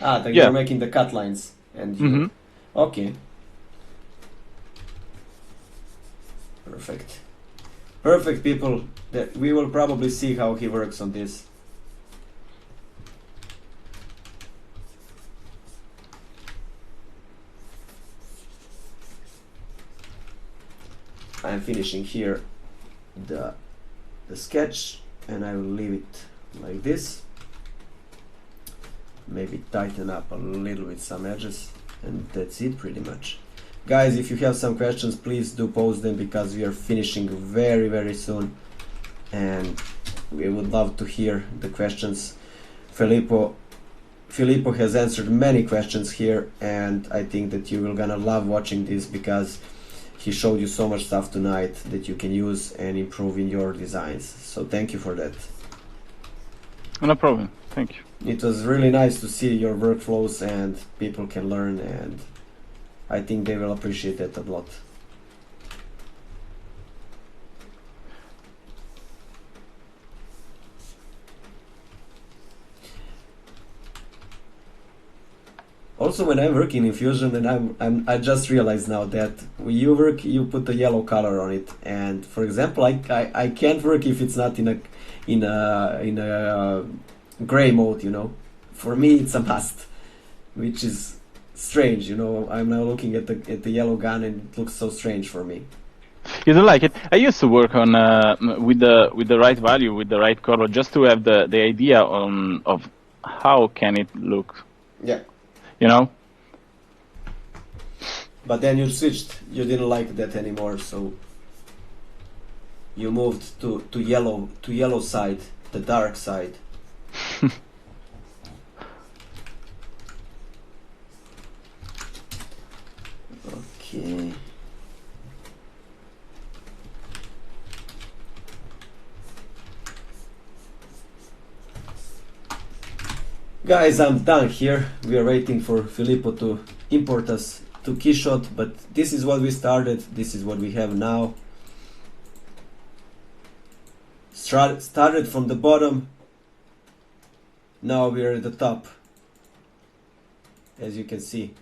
Ah, you're making the cut lines. And okay. Perfect. Perfect, people. That we will probably see how he works on this. I'm finishing here the sketch, and I will leave it like this. Maybe tighten up a little bit some edges, and that's it pretty much. Guys, if you have some questions, please do post them, because we are finishing very, very soon, and we would love to hear the questions. Filippo has answered many questions here, and I think that you will gonna love watching this, because he showed you so much stuff tonight that you can use and improve in your designs. So thank you for that. No problem. Thank you. It was really nice to see your workflows, and people can learn, and I think they will appreciate that a lot. Also, when I'm working in Fusion, and I just realized now that when you work, you put a yellow color on it, and for example, I can't work if it's not in a gray mode, you know. For me, it's a must, which is strange, you know. I'm now looking at the yellow gun, and it looks so strange for me. You don't like it? I used to work on with the right value, with the right color, just to have the idea of how can it look. Yeah. You know. But then you switched. You didn't like that anymore, so you moved to yellow side, the dark side. Okay. Guys, I'm done here. We are waiting for Filippo to import us to Keyshot, but this is what we started. This is what we have now. Started from the bottom. Now we are at the top, as you can see.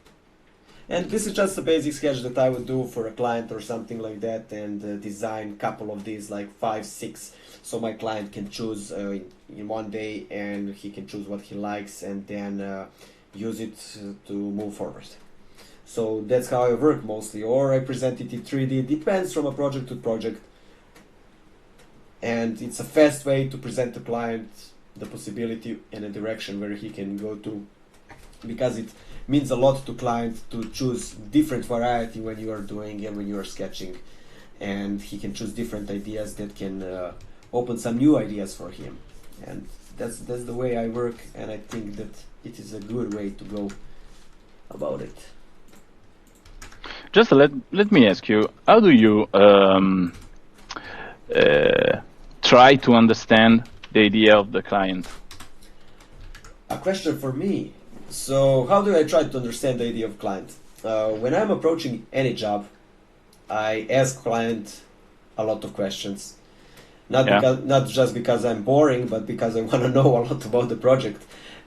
And this is just a basic sketch that I would do for a client or something like that, and design a couple of these, like 5, 6, so my client can choose in one day, and he can choose what he likes, and then use it to move forward. So that's how I work mostly, or I present it in 3D. It depends from a project to project, and it's a fast way to present the client the possibility and a direction where he can go to, because it means a lot to clients to choose different variety when you are doing and when you are sketching, and he can choose different ideas that can open some new ideas for him. And that's the way I work, and I think that it is a good way to go about it. Just let me ask you, how do you try to understand the idea of the client? A question for me. So how do I try to understand the idea of client? When I'm approaching any job, I ask client a lot of questions. Not just because I'm boring, but because I want to know a lot about the project.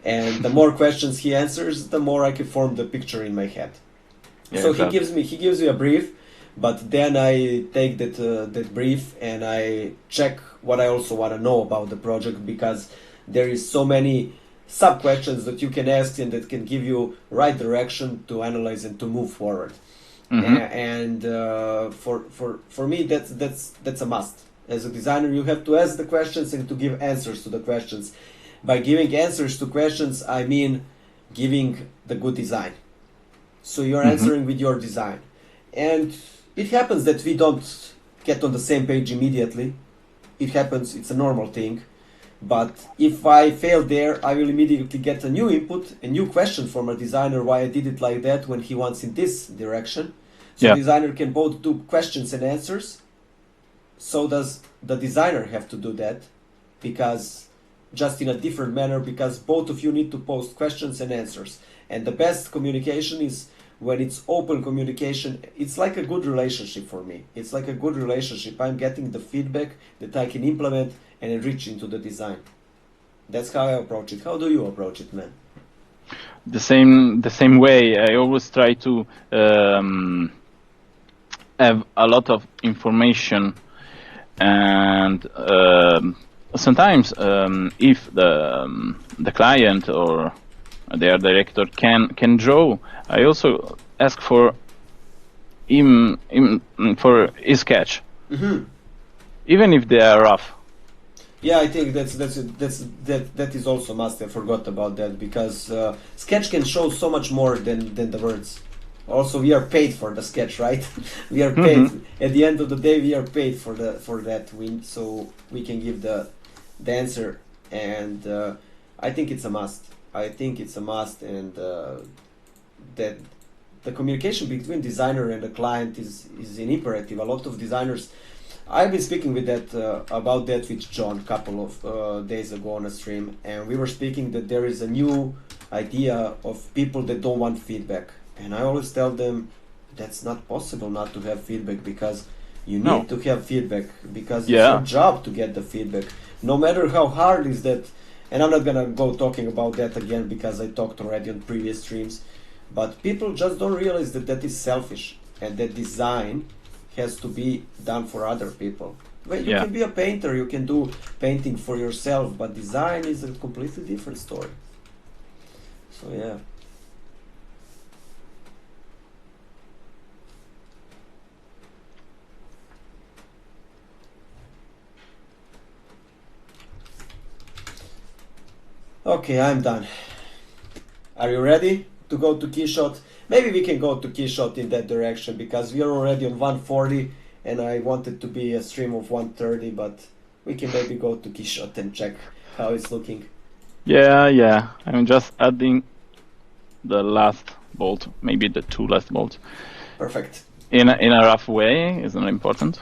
And the more questions he answers, the more I can form the picture in my head. Yeah, so exactly. he gives me a brief, but then I take that brief and I check what I also want to know about the project, because there is so many sub questions that you can ask and that can give you right direction to analyze and to move forward. And for me, that's a must. As a designer, you have to ask the questions and to give answers to the questions. By giving answers to questions, I mean giving the good design. So you're answering with your design. And it happens that we don't get on the same page immediately. It happens, it's a normal thing. But if I fail there, I will immediately get a new input, a new question from a designer why I did it like that when he wants in this direction. So designer can both do questions and answers. So does the designer have to do that, because just in a different manner, because both of you need to post questions and answers. And the best communication is when it's open communication. It's like a good relationship for me. It's like a good relationship. I'm getting the feedback that I can implement and enrich into the design. That's how I approach it. How do you approach it, man? The same way. I always try to have a lot of information, and sometimes if the client or their director can draw, I also ask for him for his sketch, even if they are rough. Yeah, I think that is also must. I forgot about that, because sketch can show so much more than the words. Also, we are paid for the sketch, right? We are paid. At the end of the day, we are paid for that. So we can give the answer, and I think it's a must. I think it's a must, and that the communication between designer and the client is an imperative. A lot of designers. I've been speaking with about that with John a couple of days ago on a stream, and we were speaking that there is a new idea of people that don't want feedback. And I always tell them that's not possible not to have feedback, because you need to have feedback, because it's your job to get the feedback. No matter how hard is that, and I'm not gonna go talking about that again because I talked already on previous streams, but people just don't realize that that is selfish, and that design has to be done for other people. Well, you can be a painter, you can do painting for yourself, but design is a completely different story. So yeah. Okay, I'm done. Are you ready to go to Keyshot? Maybe we can go to Keyshot in that direction, because we are already on 140 and I wanted to be a stream of 130, but we can maybe go to Keyshot and check how it's looking. Yeah. I'm just adding the last bolt, maybe the two last bolts. Perfect. In a rough way, isn't it important?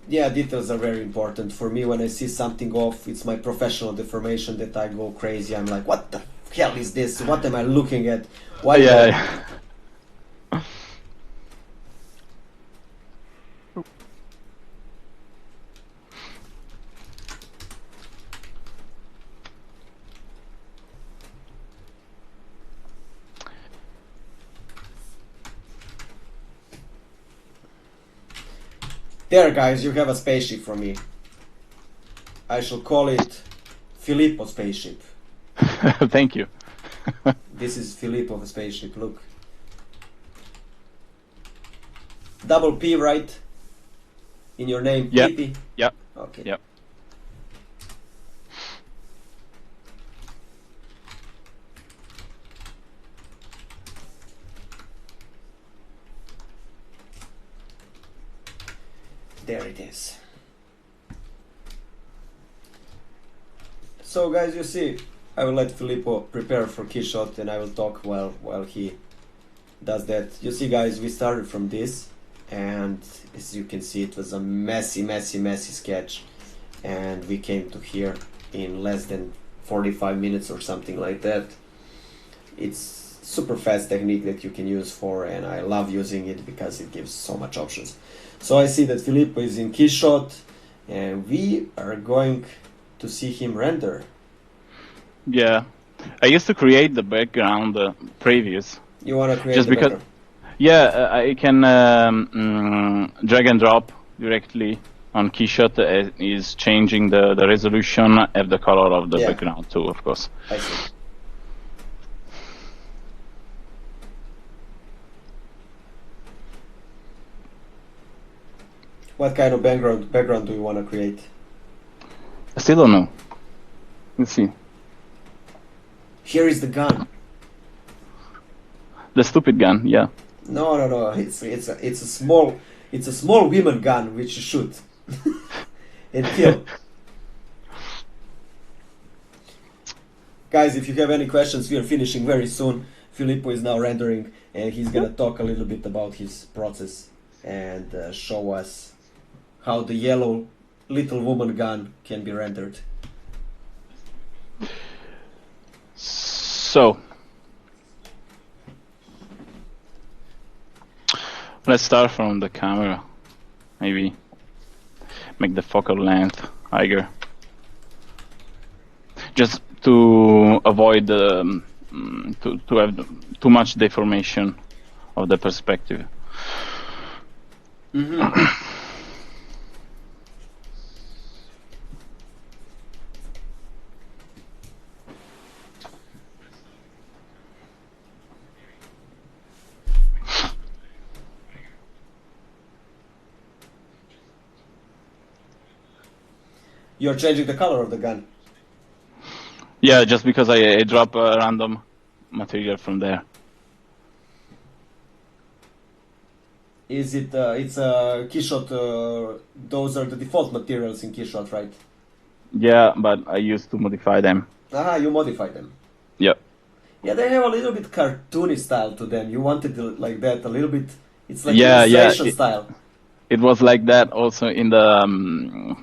Yeah, details are very important. For me, when I see something off, it's my professional deformation that I go crazy. I'm like, what the hell is this? What am I looking at? Why? Yeah. There, guys, you have a spaceship from me. I shall call it Filippo spaceship. Thank you. This is Filippo spaceship, look. Double P, right? In your name, Yeah. PP? Yeah. Okay. Yeah. There it is. So guys, you see, I will let Filippo prepare for Keyshot and I will talk while he does that. You see guys, we started from this, and as you can see, it was a messy sketch, and we came to here in less than 45 minutes or something like that. It's super fast technique that you can use for, and I love using it because it gives so much options. So I see that Filippo is in keyshot, and we are going to see him render. Yeah, I used to create the background previous. You want to create Just the because, background? yeah, I can drag and drop directly on keyshot. Is changing the resolution of the color of the Yeah. background too, of course. I see. What kind of background do you want to create? I still don't know. Let's see. Here is the gun. The stupid gun, yeah. No. It's a small women gun which you shoot and kill. Guys, if you have any questions, we are finishing very soon. Filippo is now rendering, and he's gonna talk a little bit about his process and show us how the yellow little woman gun can be rendered. So, let's start from the camera. Maybe make the focal length higher, just to avoid to have too much deformation of the perspective. Mm-hmm. You're changing the color of the gun. Yeah, just because I drop a random material from there. Is it? It's a keyshot. Those are the default materials in keyshot, right? Yeah, but I used to modify them. Ah, you modify them. Yeah. Yeah, they have a little bit cartoony style to them. You wanted it like that, a little bit. It's like Yeah, illustration yeah, style. It was like that also in the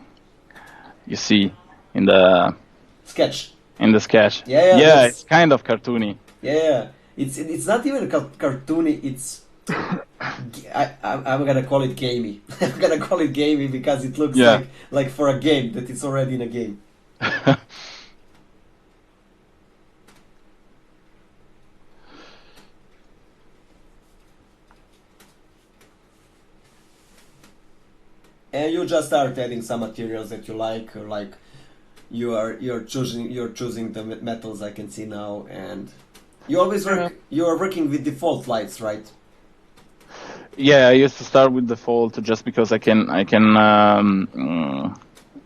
you see in the Sketch. sketch. Yeah, It's kind of cartoony. Yeah. It's not even cartoony. It's I'm gonna call it gamey. I'm gonna call it gamey because it looks like for a game that it's already in a game. And you just start adding some materials that you like, or like you're choosing the metals I can see now, and you always work. You are working with default lights, right? Yeah, I used to start with default just because I can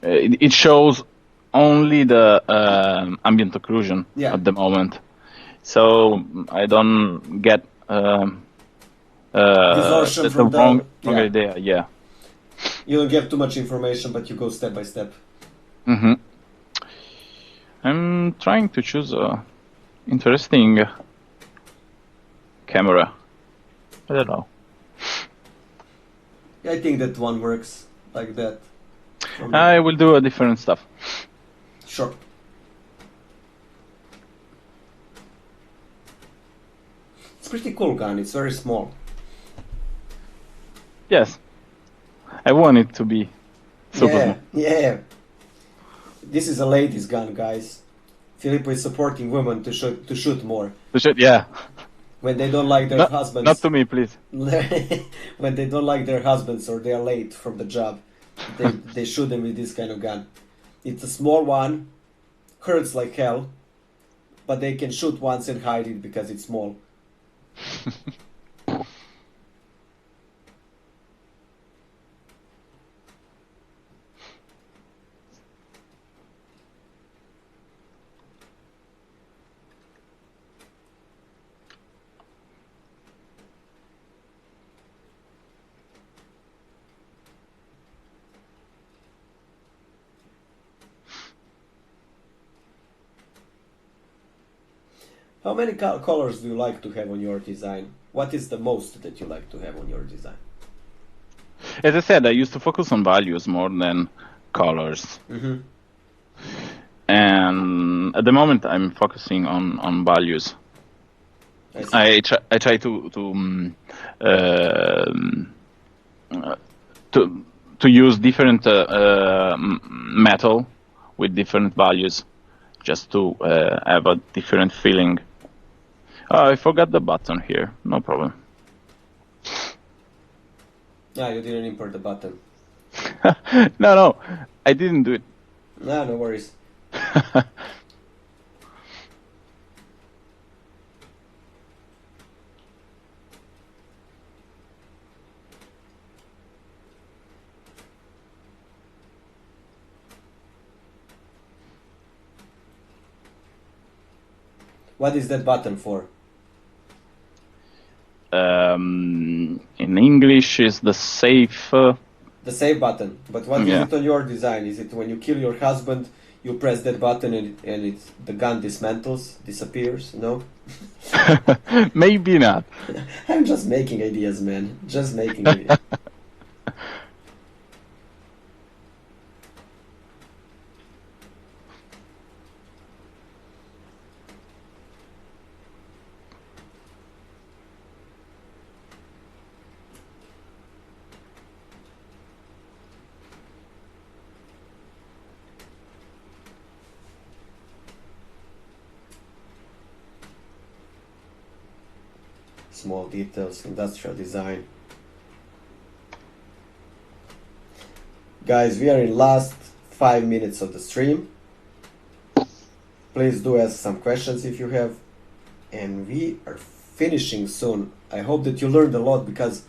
it shows only the ambient occlusion at the moment, so I don't get distortion from the wrong idea. Yeah. You don't get too much information, but you go step by step. Mm-hmm. I'm trying to choose a interesting camera. I don't know. I think that one works like that. I will do a different stuff. Sure. It's pretty cool gun. It's very small. Yes. I want it to be super small. Yeah. This is a ladies' gun, guys. Filippo is supporting women to shoot more. To shoot, yeah. When they don't like their husbands. Not to me, please. When they don't like their husbands or they are late from the job, they shoot them with this kind of gun. It's a small one, hurts like hell, but they can shoot once and hide it because it's small. How many colors do you like to have on your design? What is the most that you like to have on your design? As I said, I used to focus on values more than colors. Mm-hmm. and at the moment I'm focusing on values. I try to use different metal with different values, just to have a different feeling. Oh, I forgot the button here. No problem. Ah, you didn't import the button. No, I didn't do it. Nah, no worries. What is that button for? In English is the save. The save button. But what is it on your design? Is it when you kill your husband, you press that button and the gun disappears? No? Maybe not. I'm just making ideas, man. Just making ideas. Small details, industrial design. Guys, we are in last 5 minutes of the stream. Please do ask some questions if you have. And we are finishing soon. I hope that you learned a lot, because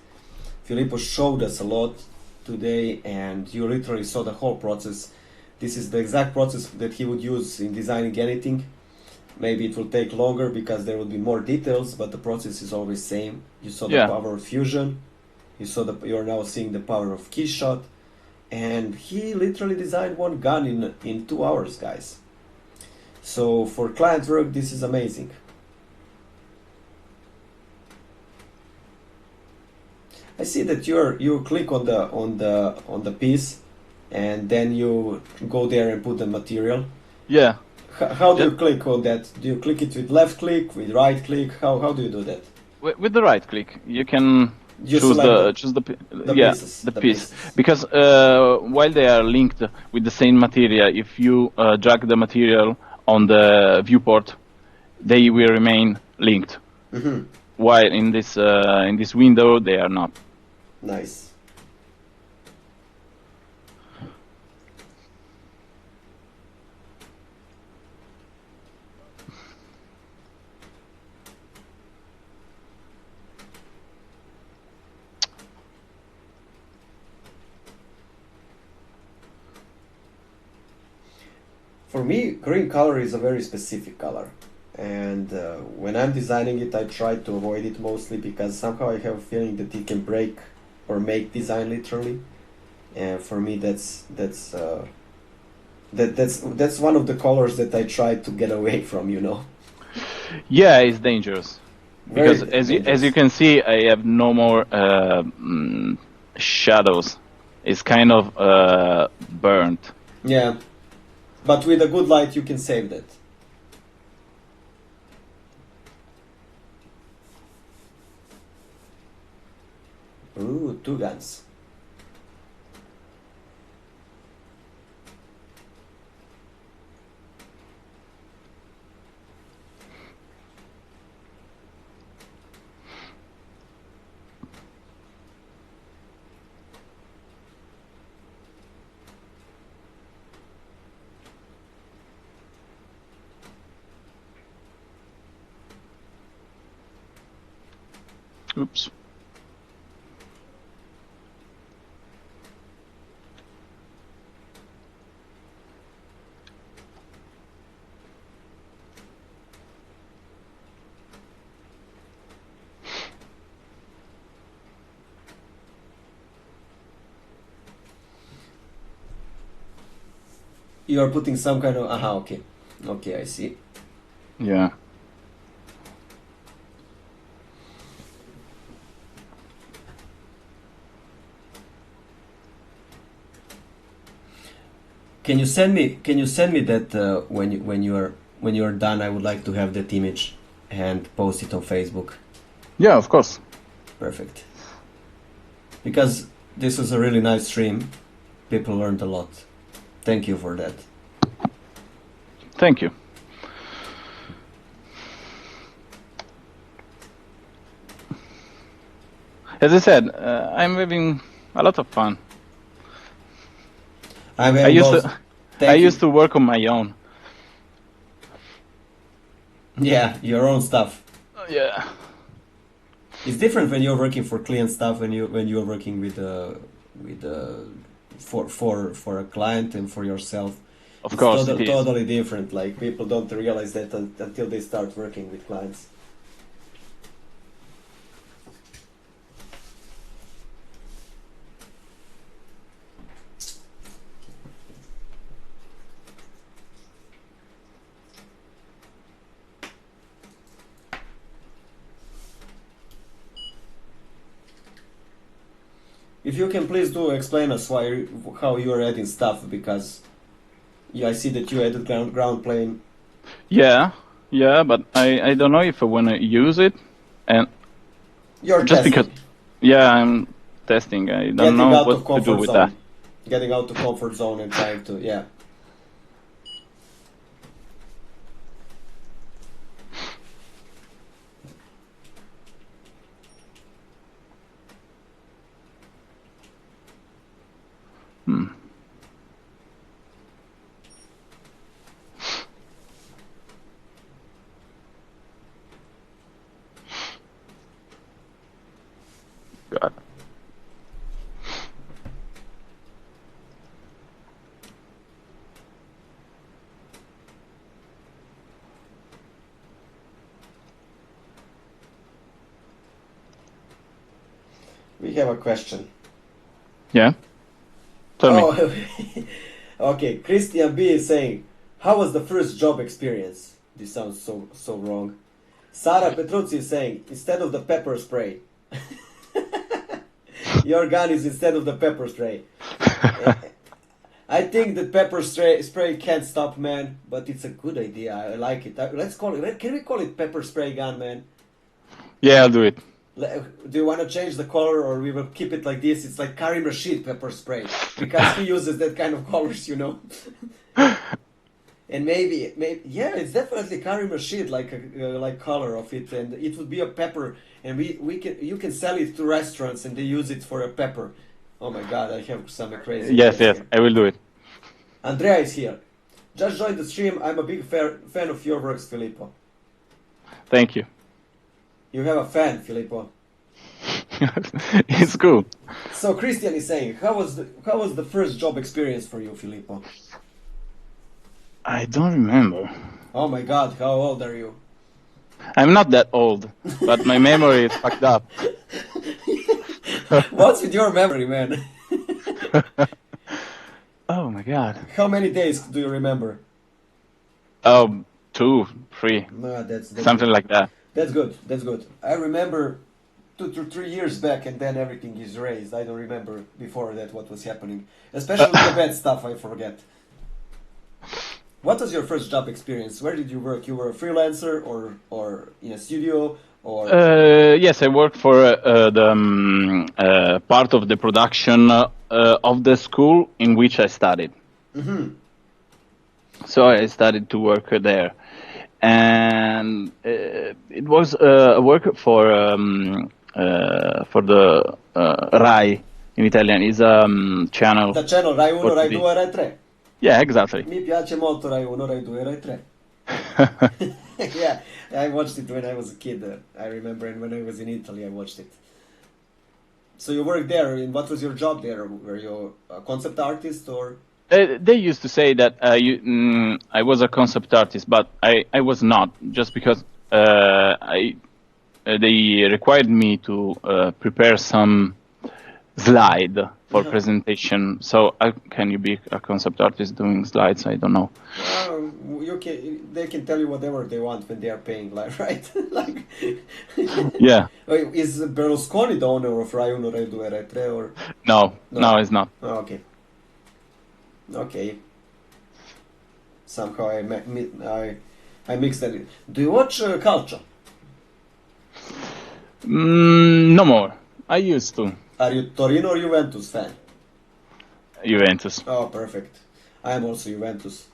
Filippo showed us a lot today and you literally saw the whole process. This is the exact process that he would use in designing anything. Maybe it will take longer because there will be more details, but the process is always same. You saw the power of fusion. You're now seeing the power of key shot. And he literally designed one gun in 2 hours, guys. So for client work, this is amazing. I see that you click on the piece, and then you go there and put the material. Yeah. How do you click on that? Do you click it with left click, with right click? How do you do that? With the right click, you can choose the piece. Because while they are linked with the same material, if you drag the material on the viewport, they will remain linked. Mm-hmm. While in this window, they are not. Nice. For me, green color is a very specific color, and when I'm designing it, I try to avoid it mostly because somehow I have a feeling that it can break or make design literally, and for me that's one of the colors that I try to get away from, you know. Yeah, it's dangerous. Very because dangerous. as you can see, I have no more shadows. It's kind of burnt. Yeah. But with a good light, you can save that. Ooh, 2 guns. Oops. You are putting some kind of... Aha, okay. Okay, I see. Yeah. Can you send me that when you are done? I would like to have that image and post it on Facebook. Yeah, of course. Perfect. Because this was a really nice stream. People learned a lot. Thank you for that. Thank you. As I said, I'm having a lot of fun. I used to work on my own. Yeah, your own stuff. Yeah. It's different when you're working for client stuff when you're working with for a client and for yourself. Of course, it is totally different. Like people don't realize that until they start working with clients. If you can please do explain us how you are adding stuff, because I see that you added ground plane. Yeah, but I don't know if I want to use it, and you're just testing. Because, yeah, I'm testing. I don't know what to do with that. Getting out of comfort zone and trying to, yeah. God. We have a question. Yeah? Tell me. Okay, Christian B is saying, how was the first job experience? This sounds so wrong. Sara Petruzzi is saying, instead of the pepper spray. Your gun is instead of the pepper spray. I think that pepper spray can't stop, man, but it's a good idea. I like it. Let's call it. Can we call it pepper spray gun, man? Yeah, I'll do it. Do you want to change the color, or we will keep it like this? It's like Karim Rashid pepper spray, because he uses that kind of colors, you know. And maybe, yeah, it's definitely Karim Rashid, like color of it, and it would be a pepper, and you can sell it to restaurants, and they use it for a pepper. Oh my God, I have some crazy. Yes, here. I will do it. Andrea is here. Just joined the stream. I'm a big fan of your works, Filippo. Thank you. You have a fan, Filippo. It's cool. So Christian is saying, how was the first job experience for you, Filippo? I don't remember. Oh my God, how old are you? I'm not that old, but my memory is fucked up. What's with your memory, man? Oh my God. How many days do you remember? 2, 3. No, that's something good. Like that. That's good. I remember 2 to 3 years back, and then everything is raised. I don't remember before that what was happening. Especially the bad stuff, I forget. What was your first job experience? Where did you work? You were a freelancer or in a studio? Or yes, I worked for the part of the production of the school in which I studied. Mm-hmm. So I started to work there. And it was a work for the Rai in Italian. Is a channel. The channel Rai 1, Rai 2, Rai 3. Yeah, exactly. Mi piace molto Rai 1, Rai 2, Rai 3. Yeah, I watched it when I was a kid. I remember, and when I was in Italy, I watched it. So you worked there, and what was your job there? Were you a concept artist or? They used to say that I was a concept artist, but I was not, just because they required me to prepare some slide for presentation. So can you be a concept artist doing slides? I don't know. They can tell you whatever they want when they are paying, like, right? Like, yeah. Is Berlusconi the owner of Rai 1, Rai 2, Rai 3, or? No, it's not. Oh, okay. somehow I mixed it. Do you watch Calcio? No more. I used to. Are you Torino or Juventus fan? Juventus. Oh, perfect. I am also Juventus.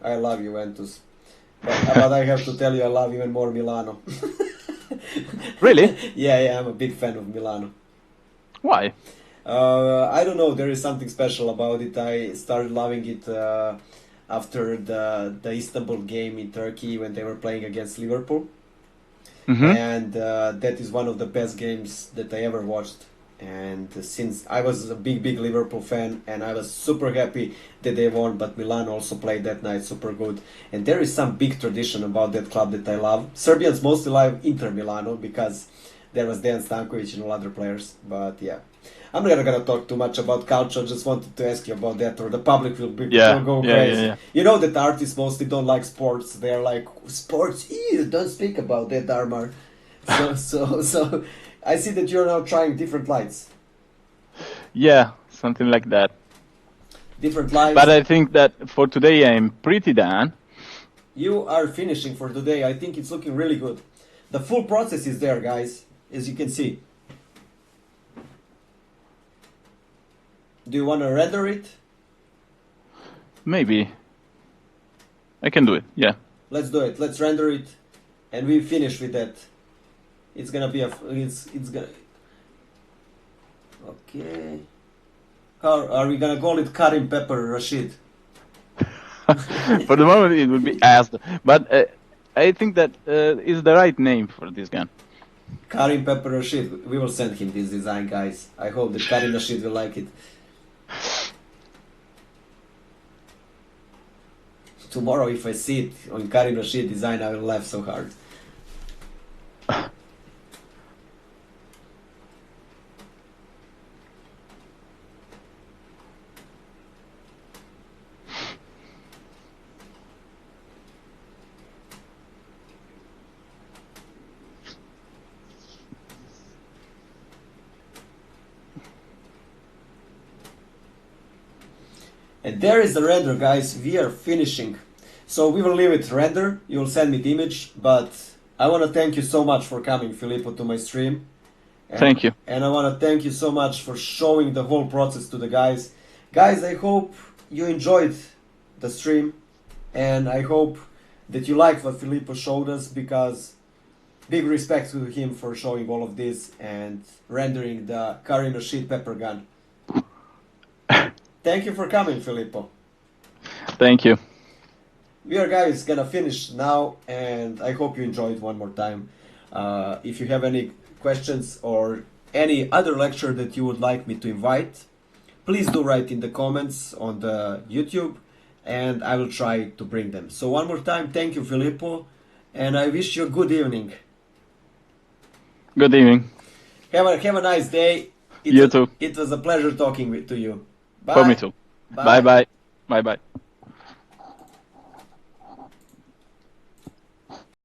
I love Juventus. But I have to tell you, I love even more Milano. Really? Yeah, I'm a big fan of Milano. Why? I don't know, there is something special about it. I started loving it after the Istanbul game in Turkey when they were playing against Liverpool. And that is one of the best games that I ever watched. And since I was a big Liverpool fan, and I was super happy that they won, but Milan also played that night super good. And there is some big tradition about that club that I love. Serbians mostly love Inter Milano because there was Dejan Stankovic and all other players. But yeah, I'm not gonna talk too much about culture. Just wanted to ask you about that, or the public will go crazy. Yeah. You know that artists mostly don't like sports. They're like, sports, ew, don't speak about that, Darmar. So I see that you're now trying different lights. Yeah, something like that. Different lights. But I think that for today I'm pretty done. You are finishing for today. I think it's looking really good. The full process is there, guys, as you can see. Do you want to render it? Maybe. I can do it, yeah. Let's do it. Let's render it. And we finish with that. It's gonna be it's gonna... Okay. How are we gonna call it Karim Pepper Rashid? For the moment it will be asked. But I think that is the right name for this gun. Karim Pepper Rashid. We will send him this design, guys. I hope that Karim Rashid will like it. Tomorrow, if I see it on Karim Rashid design, I will laugh so hard. And there is the render, guys. We are finishing. So we will leave it render. You will send me the image. But I want to thank you so much for coming, Filippo, to my stream. Thank you. And I want to thank you so much for showing the whole process to the guys. Guys, I hope you enjoyed the stream. And I hope that you liked what Filippo showed us, because big respect to him for showing all of this and rendering the Karim Rashid pepper gun. Thank you for coming, Filippo. Thank you. We are, guys, gonna finish now, and I hope you enjoyed one more time. If you have any questions or any other lecture that you would like me to invite, please do write in the comments on the YouTube, and I will try to bring them. So one more time, thank you, Filippo, and I wish you a good evening. Good evening. Have a nice day. You too. It was a pleasure talking to you. Bye. For me too. Bye bye. Bye bye.